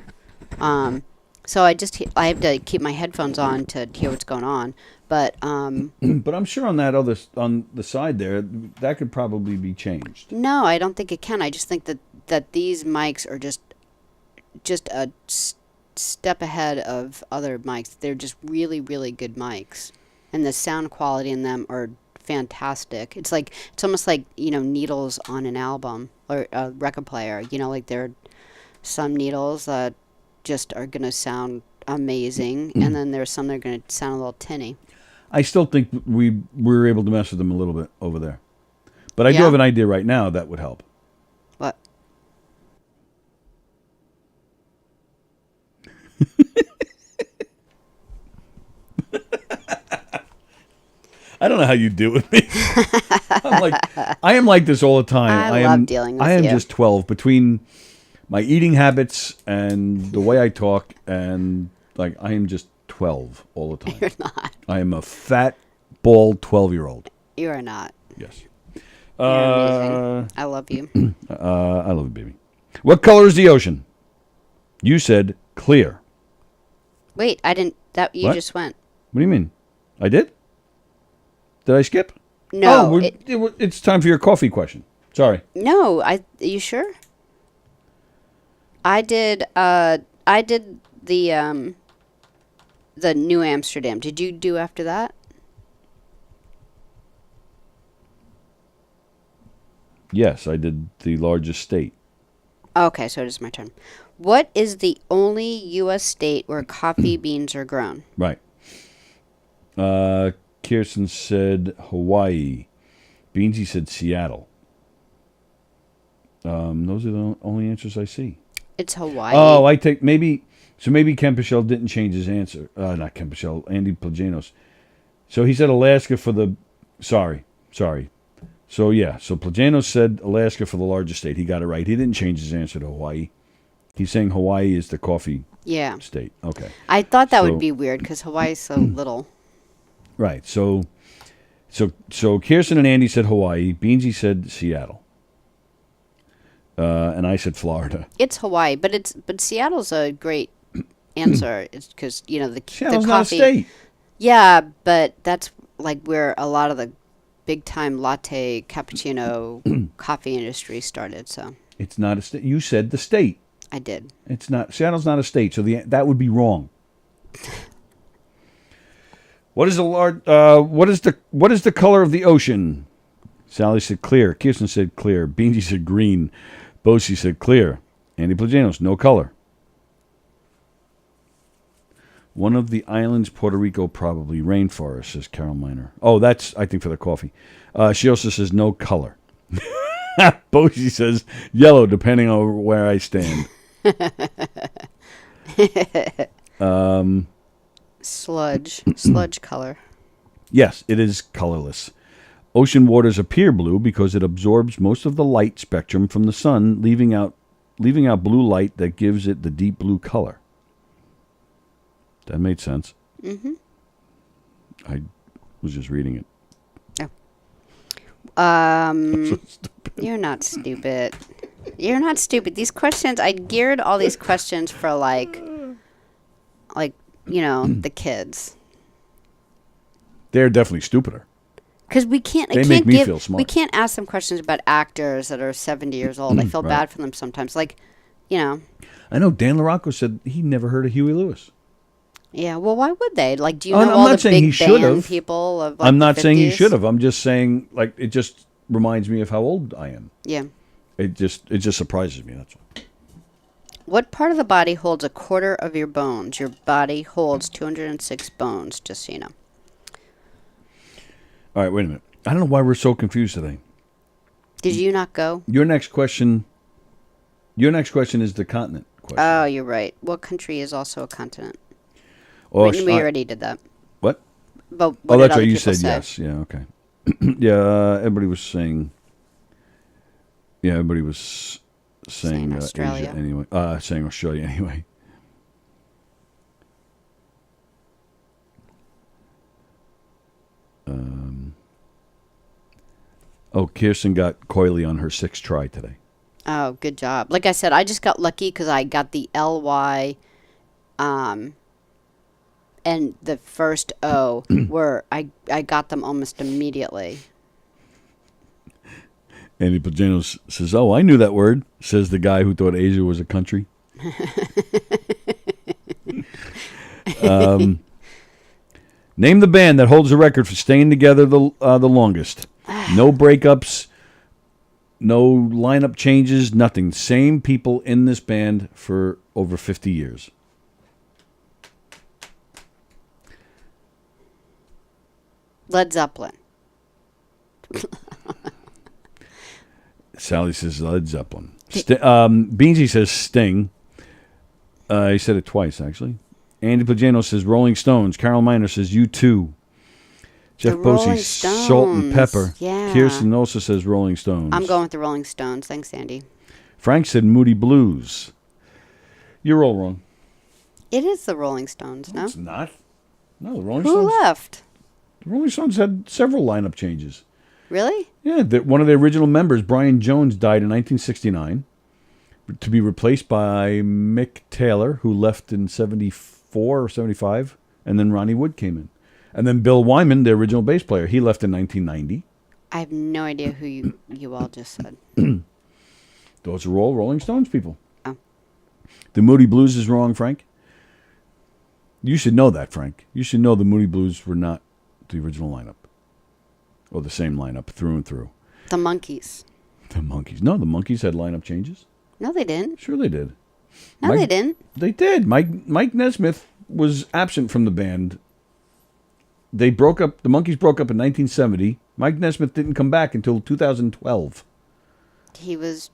so I have to keep my headphones on to hear what's going on. But but I'm sure on the side there that could probably be changed. No, I don't think it can. I just think that these mics are just a step ahead of other mics. They're just really, really good mics, and the sound quality in them are fantastic. It's almost like, needles on an album or a record player. Like there are some needles that just are gonna sound amazing, and then there's some that are going to sound a little tinny. I still think we were able to mess with them a little bit over there. But I do Yeah. have an idea right now that would help. What? I don't know how you do with me. I am like this all the time. I love dealing with I am you. just 12 between my eating habits and the way I talk, and like I am just 12 all the time. You're not. I am a fat, bald 12-year-old. You are not. Yes. You're amazing. I love you. I love you, baby. What color is the ocean? You said clear. Wait, I didn't. That you What? just went. What do you mean? I did? Did I skip? No, Oh, it's time for your coffee question. Sorry. No, you sure? I did the New Amsterdam. Did you do after that? Yes, I did the largest state. Okay, so it is my turn. What is the only U.S. state where coffee beans are grown? Right. Kirsten said Hawaii. Beansy said Seattle. Those are the only answers I see. It's Hawaii. Oh, I take maybe Ken Pichel didn't change his answer. Not Ken Pichel, Andy Plagianos. So he said Alaska for the. Sorry. So yeah, so Plagianos said Alaska for the largest state. He got it right. He didn't change his answer to Hawaii. He's saying Hawaii is the coffee state. Okay. I thought that would be weird because Hawaii's so little. Right. So Kirsten and Andy said Hawaii. Beansy said Seattle. And I said Florida. It's Hawaii, but Seattle's a great answer. It's because the Seattle's the not a coffee. state. Yeah, but that's like where a lot of the big time latte cappuccino coffee industry started. So It's not a state. You said the state. I did. It's not. Seattle's not a state, so that would be wrong. What is the what is the color of the ocean? Sallie said clear. Kirsten said clear. Beansy said green. Bosie said clear. Andy Plagianos, no color. One of the islands, Puerto Rico, probably rainforest, says Carol Miner. Oh, that's, I think, for the coffee. She also says no color. Bosie says yellow, depending on where I stand. Sludge color. Yes, it is colorless. Ocean waters appear blue because it absorbs most of the light spectrum from the sun, leaving out blue light that gives it the deep blue color. That made sense. Mm-hmm. I was just reading it. Oh. You're not stupid. You're not stupid. These questions, I geared all these questions for the kids. They're definitely stupider. Because we can't. They make me feel smart. We can't ask them questions about actors that are 70 years old. I feel Right. bad for them sometimes. I know Dan LaRocco said he never heard of Huey Lewis. Yeah. Well, why would they? Do you Oh, know I'm all not the saying he big should band have. people of? I'm not the saying he 50s? should have. I'm just saying it just reminds me of how old I am. Yeah. It just surprises me. That's all. What part of the body holds a quarter of your bones? Your body holds 206 bones, just so you know. All right, wait a minute. I don't know why we're so confused today. Did you not go? Your next question is the continent question. Oh, you're right. What country is also a continent? Oh, we already did that. What? But what Oh, did that's other right. You people said say? yes. Yeah, okay. Yeah, everybody was saying. Yeah, everybody was saying Australia. Asia anyway. Saying Australia anyway. Kirsten got coily on her 6th try today. Oh, good job. Like I said, I just got lucky because I got the LY and the first O where I got them almost immediately. Andy Plagianos says, "Oh, I knew that word," says the guy who thought Asia was a country. Name the band that holds the record for staying together the longest. No breakups, no lineup changes, nothing. Same people in this band for over 50 years. Led Zeppelin. Sallie says Led Zeppelin. Beansy says Sting. He said it twice, actually. Andy Plagano says Rolling Stones. Carol Miner says U2. Jeff Posey, Salt and Pepper. Yeah. Kirsten also says Rolling Stones. I'm going with the Rolling Stones. Thanks, Andy. Frank said Moody Blues. You're all wrong. It is the Rolling Stones, no? It's not. No, the Rolling Who Stones. left? The Rolling Stones had several lineup changes. Really? Yeah, one of the original members, Brian Jones, died in 1969 to be replaced by Mick Taylor, who left in 74 or 75, and then Ronnie Wood came in. And then Bill Wyman, the original bass player, he left in 1990. I have no idea who you all just said. Those are all Rolling Stones people. Oh. The Moody Blues is wrong, Frank. You should know that, Frank. You should know the Moody Blues were not the original lineup. Or the same lineup through and through. The Monkees. The Monkees. No, the Monkees had lineup changes. No, they didn't. Sure they did. No, they didn't. They did. Mike Nesmith was absent from the band. They broke up. The Monkees broke up in 1970. Mike Nesmith didn't come back until 2012. He was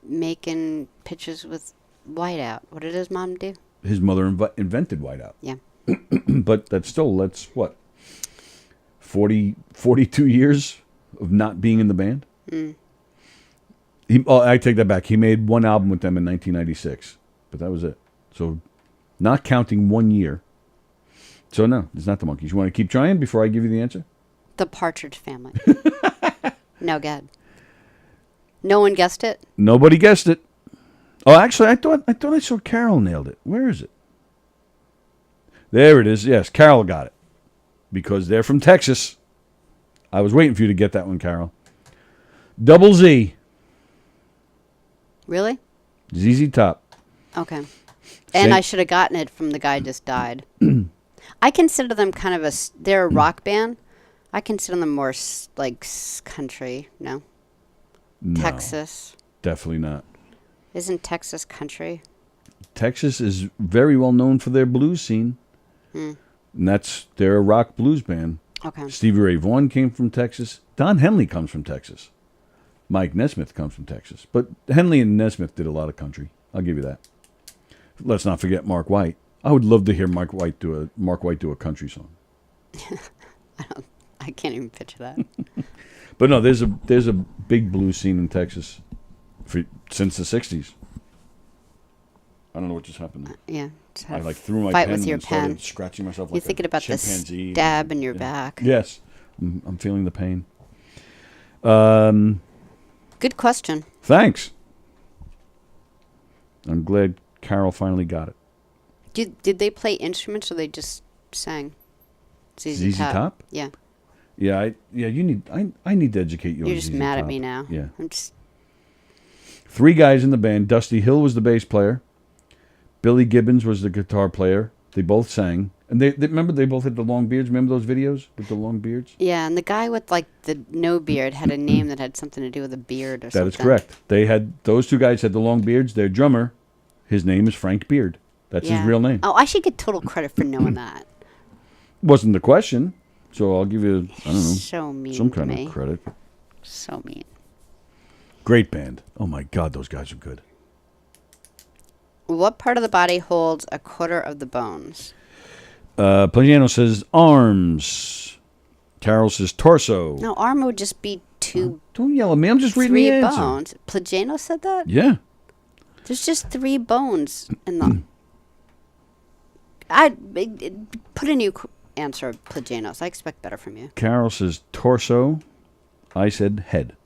making pitches with Whiteout. What did his mom do? His mother invented Whiteout. Yeah. But that's what? 42 years of not being in the band? I take that back. He made one album with them in 1996. But that was it. So, not counting 1 year. So, no, it's not the Monkees. You want to keep trying before I give you the answer? The Partridge Family. No, go ahead. No one guessed it? Nobody guessed it. Oh, actually, I thought I saw Carol nailed it. Where is it? There it is. Yes, Carol got it. Because they're from Texas. I was waiting for you to get that one, Carol. Double Z. Really? ZZ Top. Okay. And I should have gotten it from the guy who just died. I consider them kind of they're a rock band. I consider them more like country. No? Texas. Definitely not. Isn't Texas country? Texas is very well known for their blues scene. And they're a rock blues band. Okay. Stevie Ray Vaughan came from Texas. Don Henley comes from Texas. Mike Nesmith comes from Texas. But Henley and Nesmith did a lot of country. I'll give you that. Let's not forget Mark White. I would love to hear Mark White do a country song. I can't even picture that. But no, there's a big blues scene in Texas since the 60s. I don't know what just happened there. Yeah. I threw my fight pen with your and started pen. scratching myself like You're thinking a about the chimpanzee. stab in your back. Yes. I'm feeling the pain. Good question. Thanks. I'm glad Carol finally got it. Did they play instruments or they just sang? ZZ Top? Yeah. Yeah, I need to educate you on You're just ZZ mad Top. at me now. Yeah. I'm just... 3 guys in the band. Dusty Hill was the bass player. Billy Gibbons was the guitar player. They both sang. And they remember they both had the long beards. Remember those videos with the long beards? Yeah, and the guy with like the no beard had a name that had something to do with a beard or something. That is correct. Those 2 guys had the long beards. Their drummer, his name is Frank Beard. That's his real name. Oh, I should get total credit for knowing that. Wasn't the question, so I'll give you, I don't know, So mean some to kind me. of credit. So mean. Great band. Oh my God, those guys are good. What part of the body holds a quarter of the bones? Plagano says arms. Carol says torso. No, arm would just be 2. Don't yell at me. I'm just reading 3 the answer. bones. Plagano said that? Yeah. There's just 3 bones in the. I put a new answer of Plagano's. I expect better from you. Carol says torso. I said head.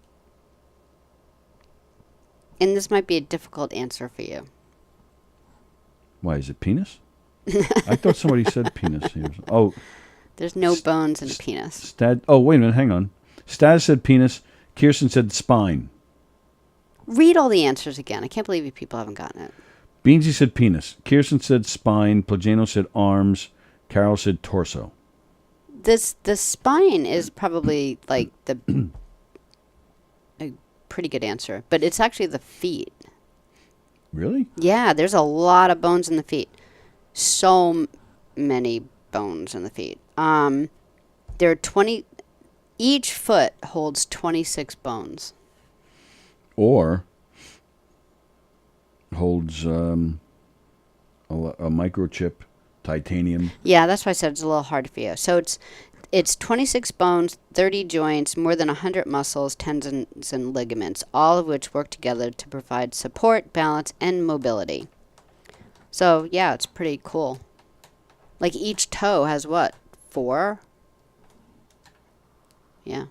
And this might be a difficult answer for you. Why, is it penis? I thought somebody said penis. Oh. There's no bones in a penis. Wait a minute. Hang on. Stas said penis. Kirsten said spine. Read all the answers again. I can't believe you people haven't gotten it. Beansy said penis. Kirsten said spine. Plagano said arms. Carol said torso. The spine is probably like a pretty good answer, but it's actually the feet. Really? Yeah, there's a lot of bones in the feet. So many bones in the feet. There are Each foot holds 26 bones. Or holds a microchip, titanium. Yeah, that's why I said it's a little hard for you. So it's 26 bones, 30 joints, more than 100 muscles, tendons, and ligaments, all of which work together to provide support, balance, and mobility. So, yeah, it's pretty cool. Like, each toe has what? 4? Yeah.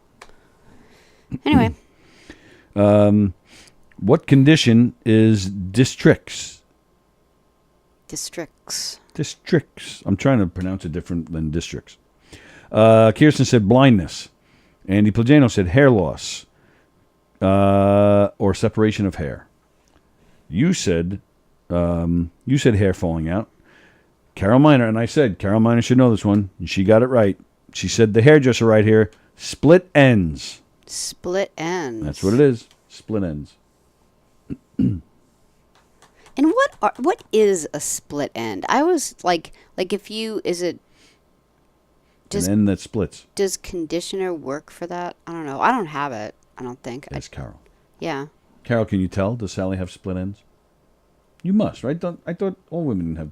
Anyway. What condition is districts? Districts. I'm trying to pronounce it different than districts. Kirsten said blindness. Andy Plagano said hair loss or separation of hair. You said hair falling out. Carol Miner, and I said Carol Miner should know this one, and she got it right. She said the hairdresser right here, split ends. Split ends. That's what it is. Split ends. And what is a split end? I was like if you is it An end that splits. Does conditioner work for that? I don't know. I don't have it. I don't think. Ask Carol. Yeah. Carol, can you tell? Does Sallie have split ends? You must, right? I thought all women have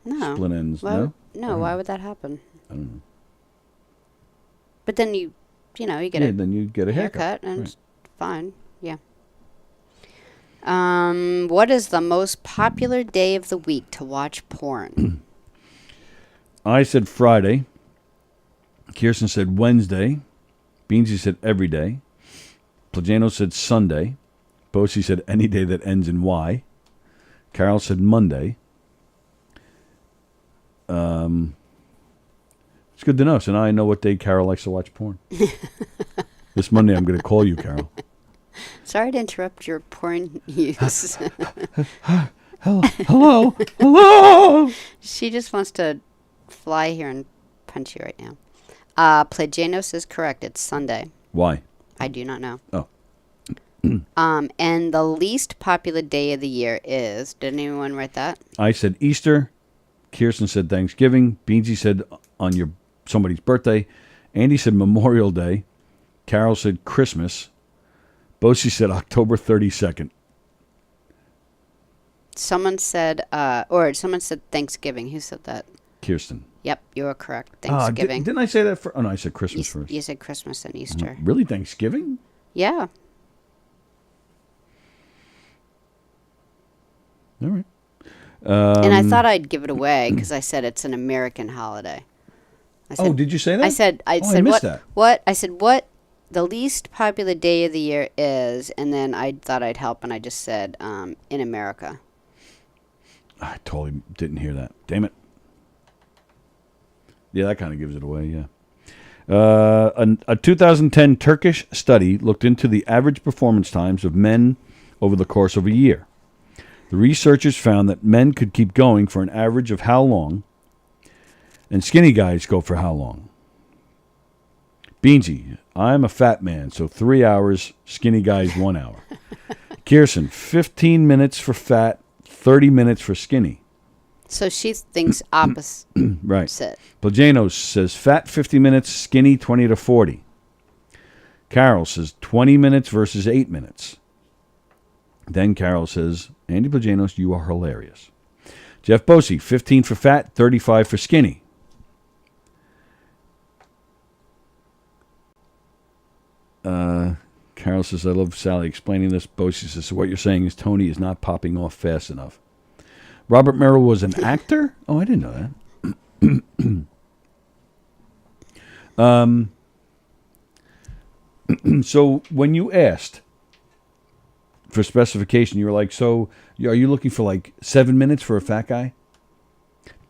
split ends. No. No. Why would that happen? I don't know. But then you get then you get a haircut and right. It's fine. Yeah. What is the most popular day of the week to watch porn? I said Friday. Kirsten said Wednesday. Beansy said every day. Plagano said Sunday. Bosie said any day that ends in Y. Carol said Monday. It's good to know. So now I know what day Carol likes to watch porn. This Monday I'm going to call you, Carol. Sorry to interrupt your porn use. Hello. She just wants to fly here and punch you right now. Plagianos is correct. It's Sunday. Why? I do not know. Oh. And the least popular day of the year is... Did anyone write that? I said Easter. Kirsten said Thanksgiving. Beansy said on somebody's birthday. Andy said Memorial Day. Carol said Christmas. Bosie said October 32nd. Someone said Thanksgiving. Who said that? Kirsten. Yep, you were correct. Thanksgiving. Didn't I say that first? Oh, no, I said Christmas first. You said Christmas and Easter. Really? Thanksgiving? Yeah. All right. And I thought I'd give it away because I said it's an American holiday. Did you say that? I said I missed that. What? I said what the least popular day of the year is, and then I thought I'd help, and I just said in America. I totally didn't hear that. Damn it. Yeah, that kind of gives it away, yeah. A 2010 Turkish study looked into the average performance times of men over the course of a year. The researchers found that men could keep going for an average of how long, and skinny guys go for how long. Beansy, I'm a fat man, so 3 hours, skinny guys 1 hour. Kirsten, 15 minutes for fat, 30 minutes for skinny. So she thinks opposite. Right. Plagano says fat 50 minutes, skinny 20 to 40. Carol says 20 minutes versus 8 minutes. Then Carol says, Andy Plagianos, you are hilarious. Jeff Bosie, 15 for fat, 35 for skinny. Carol says, I love Sallie explaining this. Bosie says, so what you're saying is Tony is not popping off fast enough. Robert Merrill was an actor? Oh, I didn't know that. So when you asked for specification, you were like, so are you looking for like 7 minutes for a fat guy?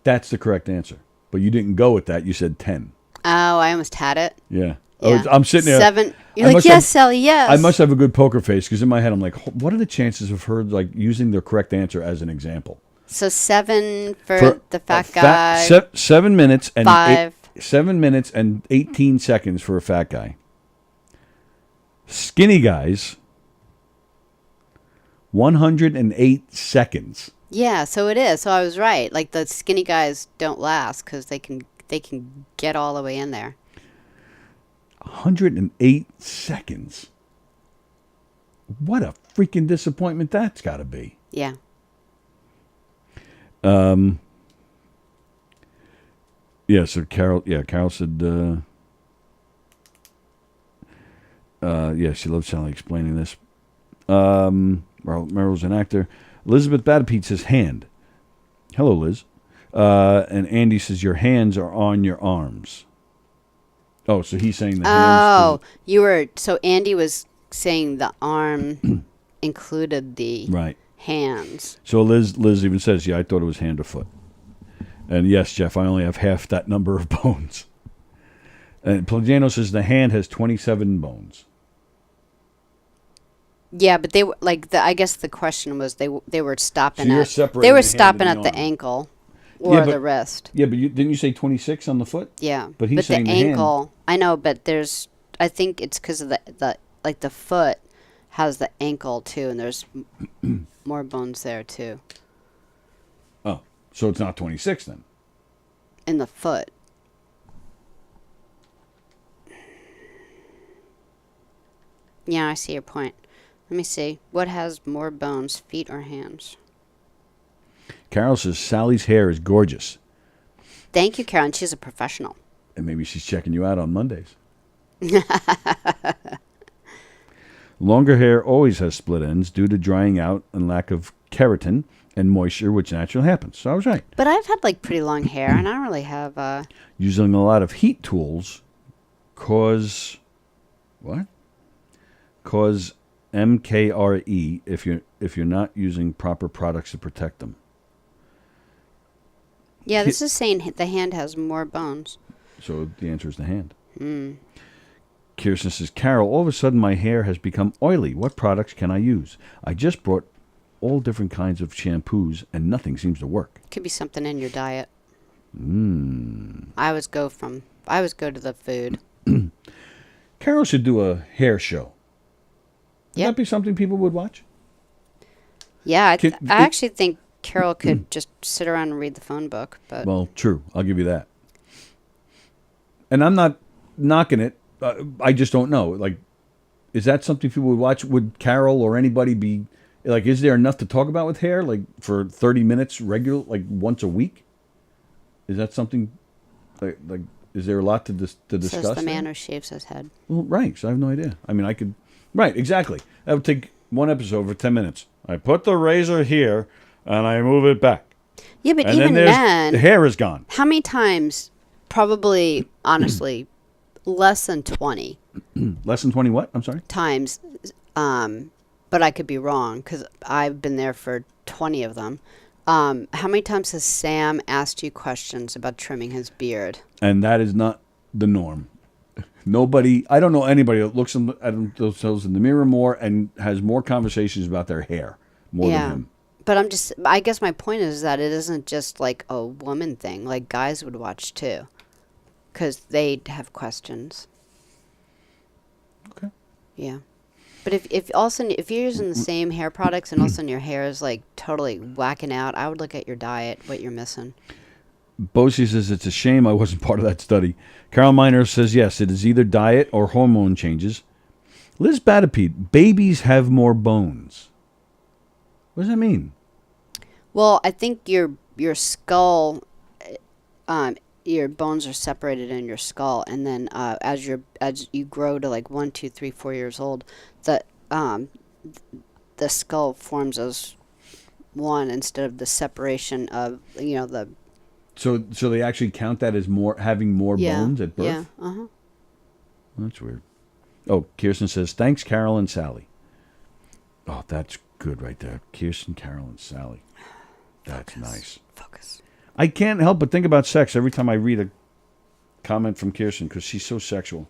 That's the correct answer. But you didn't go with that. You said 10. Oh, I almost had it. Yeah. Oh, I'm sitting there. 7. You're like, yes, Sallie, yes. I must have a good poker face because in my head I'm like, what are the chances of her like using the correct answer as an example? So 7 for the fat guy. 7 minutes and 5. 7 minutes and 18 seconds for a fat guy. Skinny guys, 108 seconds. Yeah, so it is. So I was right. Like the skinny guys don't last because they can get all the way in there. 108 seconds. What a freaking disappointment that's got to be. Yeah. Yeah, so Carol said, yeah, she loves Sallie explaining this. Meryl's an actor. Elizabeth Batapete says hand. Hello, Liz. And Andy says your hands are on your arms. Oh, so he's saying the hands. Oh, so Andy was saying the arm included the hands. So Liz even says, yeah, I thought it was hand or foot. And yes, Jeff, I only have half that number of bones. And Plagiano says the hand has 27 bones. Yeah, but they were like I guess the question was they were stopping So you're at separating the the ankle or the wrist. Yeah, but didn't you say 26 on the foot? Yeah, but he's saying the ankle. I know, but I think it's because of the foot has the ankle too, and there's more bones there too. Oh, so it's not 26 then? In the foot. Yeah, I see your point. Let me see. What has more bones, feet or hands? Carol says Sally's hair is gorgeous. Thank you, Carol. And she's a professional. And maybe she's checking you out on Mondays. Longer hair always has split ends due to drying out and lack of keratin and moisture, which naturally happens. So I was right. But I've had like pretty long hair, and I don't really have. Using a lot of heat tools cause what? Cause MKRE if you're not using proper products to protect them. Yeah, this is saying the hand has more bones. So the answer is the hand. Mm. Kirsten says, Carol, all of a sudden my hair has become oily. What products can I use? I just brought all different kinds of shampoos and nothing seems to work. Could be something in your diet. I always go to the food. Carol should do a hair show. Would that be something people would watch? Yeah, I actually think Carol could just sit around and read the phone book. But well, true. I'll give you that. And I'm not knocking it. I just don't know. Like, is that something people would watch? Would Carol or anybody be like? Is there enough to talk about with hair? Like for 30 minutes regular, like once a week? Is that something? Like is there a lot to discuss? Says the man who shaves his head. Well, right. So I have no idea. I mean, I could. Right. Exactly. That would take one episode for 10 minutes. I put the razor here and I move it back. Yeah, but and even then, the hair is gone. How many times? Probably, honestly, less than 20. Less than 20 what? I'm sorry? Times. But I could be wrong because I've been there for 20 of them. How many times has Sam asked you questions about trimming his beard? And that is not the norm. Nobody, I don't know anybody that looks at themselves in the mirror more and has more conversations about their hair more than him. But I guess my point is that it isn't just like a woman thing. Like guys would watch too. Because they'd have questions. Okay. Yeah. But if all of a sudden, if you're using the same hair products and all of a sudden your hair is like totally whacking out, I would look at your diet, what you're missing. Bosie says it's a shame I wasn't part of that study. Carol Miner says yes, it is either diet or hormone changes. Liz Batapete, babies have more bones. What does that mean? Well, I think your skull, your bones are separated in your skull, and then as you grow to like 1, 2, 3, 4 years old, the skull forms as one instead of the separation of the. So they actually count that as having more bones at birth? Yeah. Uh-huh. That's weird. Oh, Kirsten says, thanks, Carol and Sallie. Oh, that's good right there. Kirsten, Carol, and Sallie. That's nice. Focus. I can't help but think about sex every time I read a comment from Kirsten because she's so sexual.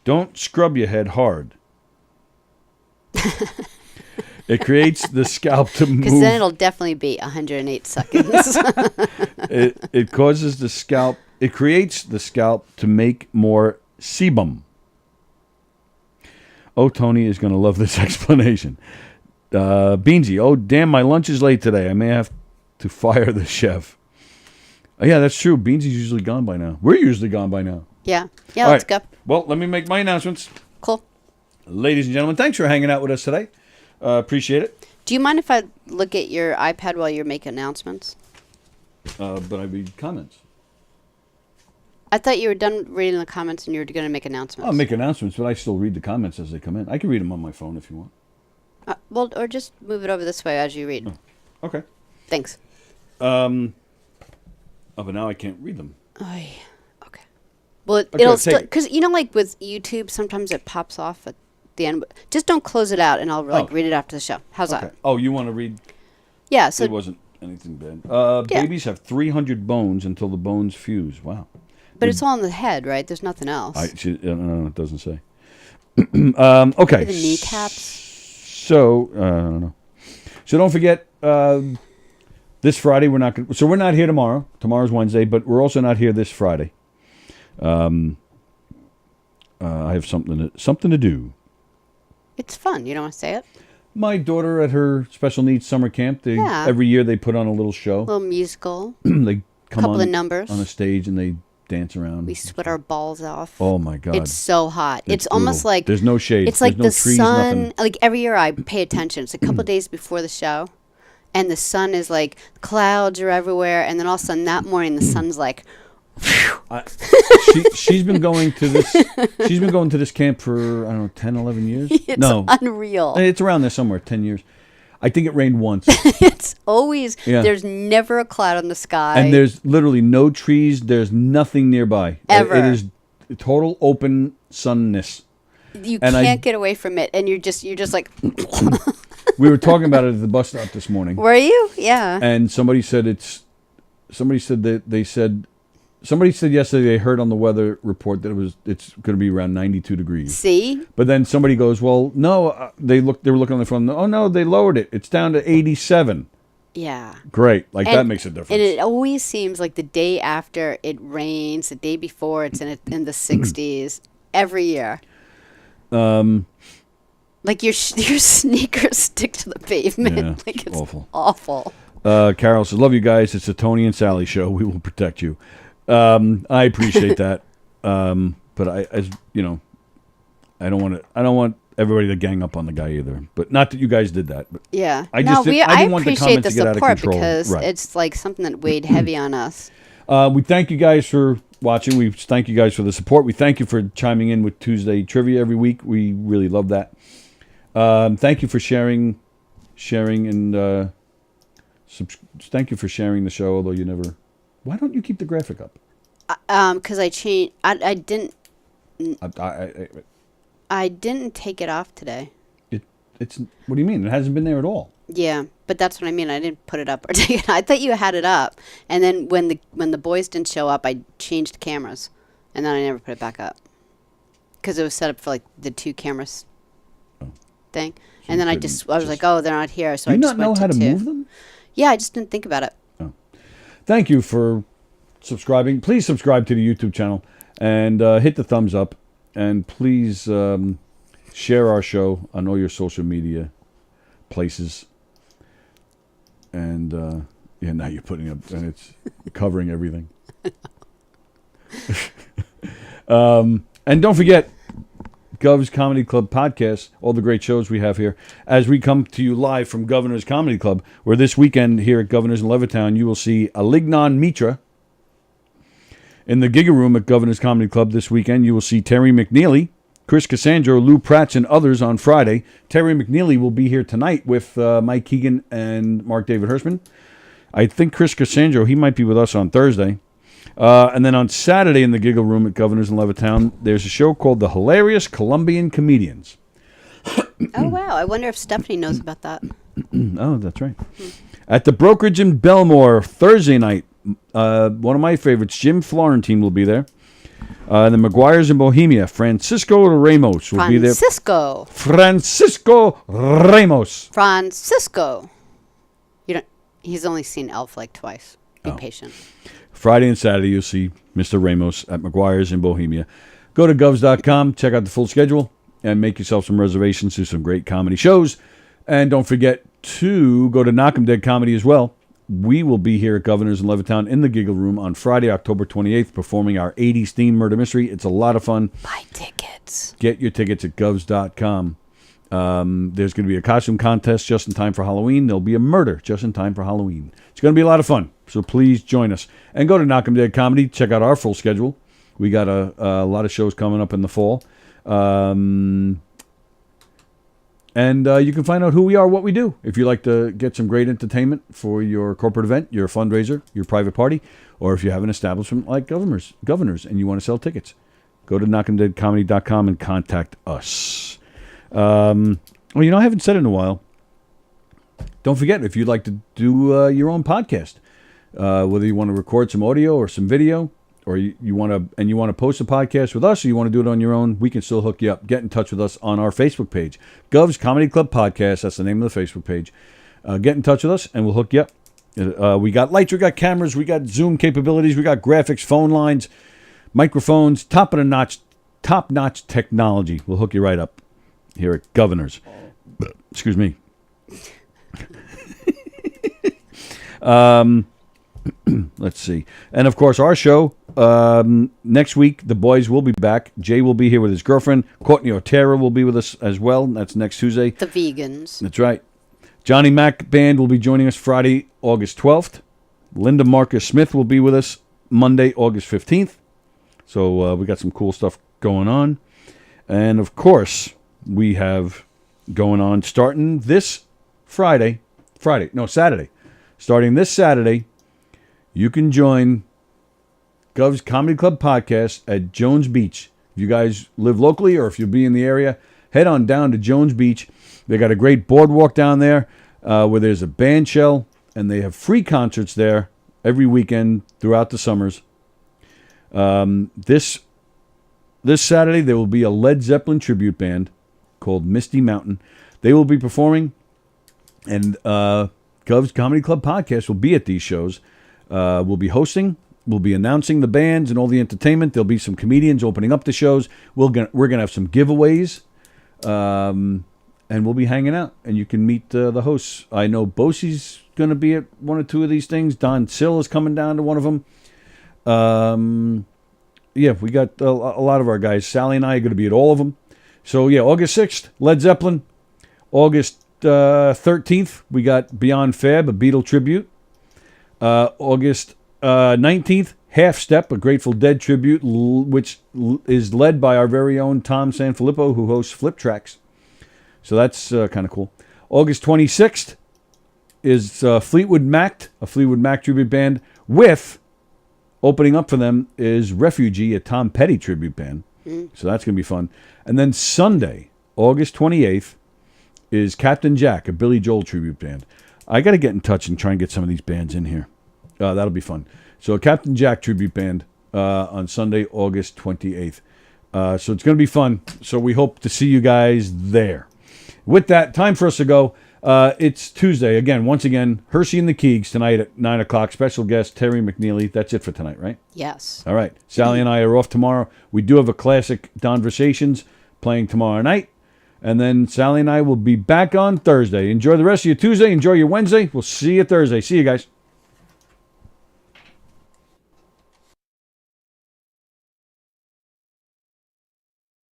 Don't scrub your head hard. It creates the scalp to move. Because then it'll definitely be 108 seconds. It causes the scalp. It creates the scalp to make more sebum. Oh, Tony is going to love this explanation. Beansy, oh, damn, my lunch is late today. I may have to fire the chef. Oh, yeah, that's true. Beansy's usually gone by now. We're usually gone by now. Yeah. Yeah, All let's right. go. Well, let me make my announcements. Cool. Ladies and gentlemen, thanks for hanging out with us today. Appreciate it. Do you mind if I look at your iPad while you're making announcements? But I read comments. I thought you were done reading the comments and you were going to make announcements. I'll make announcements, but I still read the comments as they come in. I can read them on my phone if you want. Well, or just move it over this way as you read. Oh, okay. Thanks. But now I can't read them. Okay. Well, Okay, it'll still, take it. because with YouTube, sometimes it pops off at the end. Just don't close it out, and I'll read it after the show. How's that? Oh, you want to read? Yeah. So it wasn't anything bad. Yeah. Babies have 300 bones until the bones fuse. Wow. But it's all in the head, right? There's nothing else. No, it doesn't say. Okay. The kneecaps. So I don't know. So don't forget. This Friday we're not going. So we're not here tomorrow. Tomorrow's Wednesday, but we're also not here this Friday. I have something to do. It's fun. You don't want to say it? My daughter at her special needs summer camp. Every year they put on a little show. A little musical. They come Couple on of numbers. on a stage and they dance around. We sweat our balls off. Oh my God! It's so hot. It's brutal. almost like there's no shade. It's like there's the no trees, sun. nothing. Like every year, I pay attention. It's a couple days before the show, and the sun is like clouds are everywhere, and then all of a sudden that morning the sun's like. She's been going to this. She's been going to this camp for I don't know 10, 11 years. It's unreal. It's around there somewhere. 10 years. I think it rained once. It's always Yeah. there's never a cloud in the sky. And there's literally no trees. There's nothing nearby. Ever. It is total open sunness. You and can't get away from it, and you're just like. We were talking about it at the bus stop this morning. Were you? Yeah. And somebody said Somebody said yesterday they heard on the weather report that it's going to be around 92 degrees. See? But then somebody goes, well, no, they were looking on their phone. Oh no, they lowered it. It's down to 87. Yeah. Great. That makes a difference. And it always seems like the day after it rains, the day before it's in the 60s every year. Like your sneakers stick to the pavement. Yeah, like it's awful. awful. Carol says, love you guys. It's the Tony and Sallie show. We will protect you. I appreciate that. But I don't want everybody to gang up on the guy either. But not that you guys did that. But Yeah. I didn't want the appreciate comments the to get out of support control. because Right. it's like something that weighed heavy on us. We thank you guys for watching. We thank you guys for the support. We thank you for chiming in with Tuesday trivia every week. We really love that. Thank you for sharing, and thank you for sharing the show. Although you never, why don't you keep the graphic up? Because I changed. I didn't. I didn't take it off today. It's. What do you mean? It hasn't been there at all. Yeah, but that's what I mean. I didn't put it up or take it. I thought you had it up, and then when the boys didn't show up, I changed cameras, and then I never put it back up because it was set up for like the 2 cameras thing. So And then I was like, oh, they're not here, so I just not know went how to 2. move them? Yeah, I just didn't think about it. Oh. Thank you for subscribing. Please subscribe to the YouTube channel and hit the thumbs up, and please share our show on all your social media places. And now you're putting up, and it's covering everything. And don't forget, Gov's Comedy Club podcast, all the great shows we have here, as we come to you live from Governor's Comedy Club, where this weekend here at Governor's in Levittown, you will see Alignon Mitra. In the Giga Room at Governor's Comedy Club this weekend, you will see Terry McNeely, Chris Cassandro, Lou Pratz, and others on Friday. Terry McNeely will be here tonight with Mike Keegan and Mark David Hirschman. I think Chris Cassandro, he might be with us on Thursday. And then on Saturday in the Giggle Room at Governor's in Levittown, there's a show called The Hilarious Colombian Comedians. Oh, wow. I wonder if Stephanie knows about that. Oh, that's right. At the Brokerage in Belmore, Thursday night, one of my favorites, Jim Florentine, will be there. The McGuires in Bohemia, Francisco Ramos will be there. Francisco Ramos. Francisco. He's only seen Elf like twice. Be patient. Friday and Saturday, you'll see Mr. Ramos at McGuire's in Bohemia. Go to govs.com, check out the full schedule, and make yourself some reservations to some great comedy shows. And don't forget to go to Knockem Dead Comedy as well. we will be here at Governor's in Levittown in the Giggle Room on Friday, October 28th, performing our 80s themed murder mystery. It's a lot of fun. Buy tickets. Get your tickets at govs.com. There's going to be a costume contest just in time for Halloween. There'll be a murder just in time for Halloween. It's going to be a lot of fun, so please join us. And go to Knockem Dead Comedy. Check out our full schedule. We got a lot of shows coming up in the fall. And you can find out who we are, what we do. If you like to get some great entertainment for your corporate event, your fundraiser, your private party, or if you have an establishment like Governors and you want to sell tickets, go to knockemdeadcomedy.com and contact us. Well, I haven't said it in a while. Don't forget, if you'd like to do your own podcast, whether you want to record some audio or some video, or you want to post a podcast with us, or you want to do it on your own, we can still hook you up. Get in touch with us on our Facebook page, Gov's Comedy Club Podcast. That's the name of the Facebook page. Get in touch with us, and we'll hook you up. We got lights, we got cameras, we got Zoom capabilities, we got graphics, phone lines, microphones, top notch technology. We'll hook you right up here at Governor's. Excuse me. Let's see. And of course, our show next week, the boys will be back. Jay will be here with his girlfriend. Courtney Otero will be with us as well. That's next Tuesday. The vegans. That's right. Johnny Mac Band will be joining us Friday, August 12th. Linda Marcus Smith will be with us Monday, August 15th. So we got some cool stuff going on. And of course, we have going on starting this Saturday. Starting this Saturday, you can join Gov's Comedy Club Podcast at Jones Beach. If you guys live locally or if you'll be in the area, head on down to Jones Beach. They got a great boardwalk down there where there's a band shell, and they have free concerts there every weekend throughout the summers. This Saturday, there will be a Led Zeppelin tribute band called Misty Mountain. They will be performing, and Gov's Comedy Club Podcast will be at these shows. We'll be hosting. We'll be announcing the bands and all the entertainment. There'll be some comedians opening up the shows. We're gonna have some giveaways, and we'll be hanging out. And you can meet the hosts. I know Bosie's gonna be at one or two of these things. Don Sill is coming down to one of them. Yeah, we got a lot of our guys. Sallie and I are going to be at all of them. So yeah, August 6th, Led Zeppelin. August 13th, we got Beyond Fab, a Beatle tribute. August 19th, Half Step, a Grateful Dead tribute, which is led by our very own Tom Sanfilippo, who hosts Flip Tracks. So that's kind of cool. August 26th is Fleetwood Mac, a Fleetwood Mac tribute band, with opening up for them is Refugee, a Tom Petty tribute band. So that's going to be fun. And then Sunday, August 28th, is Captain Jack, a Billy Joel tribute band. I got to get in touch and try and get some of these bands in here. That'll be fun. So Captain Jack tribute band on Sunday, August 28th. So it's going to be fun. So we hope to see you guys there. With that, time for us to go. It's Tuesday. Once again, Hershey and the Keegs tonight at 9 o'clock. Special guest, Terry McNeely. That's it for tonight, right? Yes. All right. Sallie and I are off tomorrow. We do have a classic Donversations playing tomorrow night. And then Sallie and I will be back on Thursday. Enjoy the rest of your Tuesday. Enjoy your Wednesday. We'll see you Thursday. See you guys.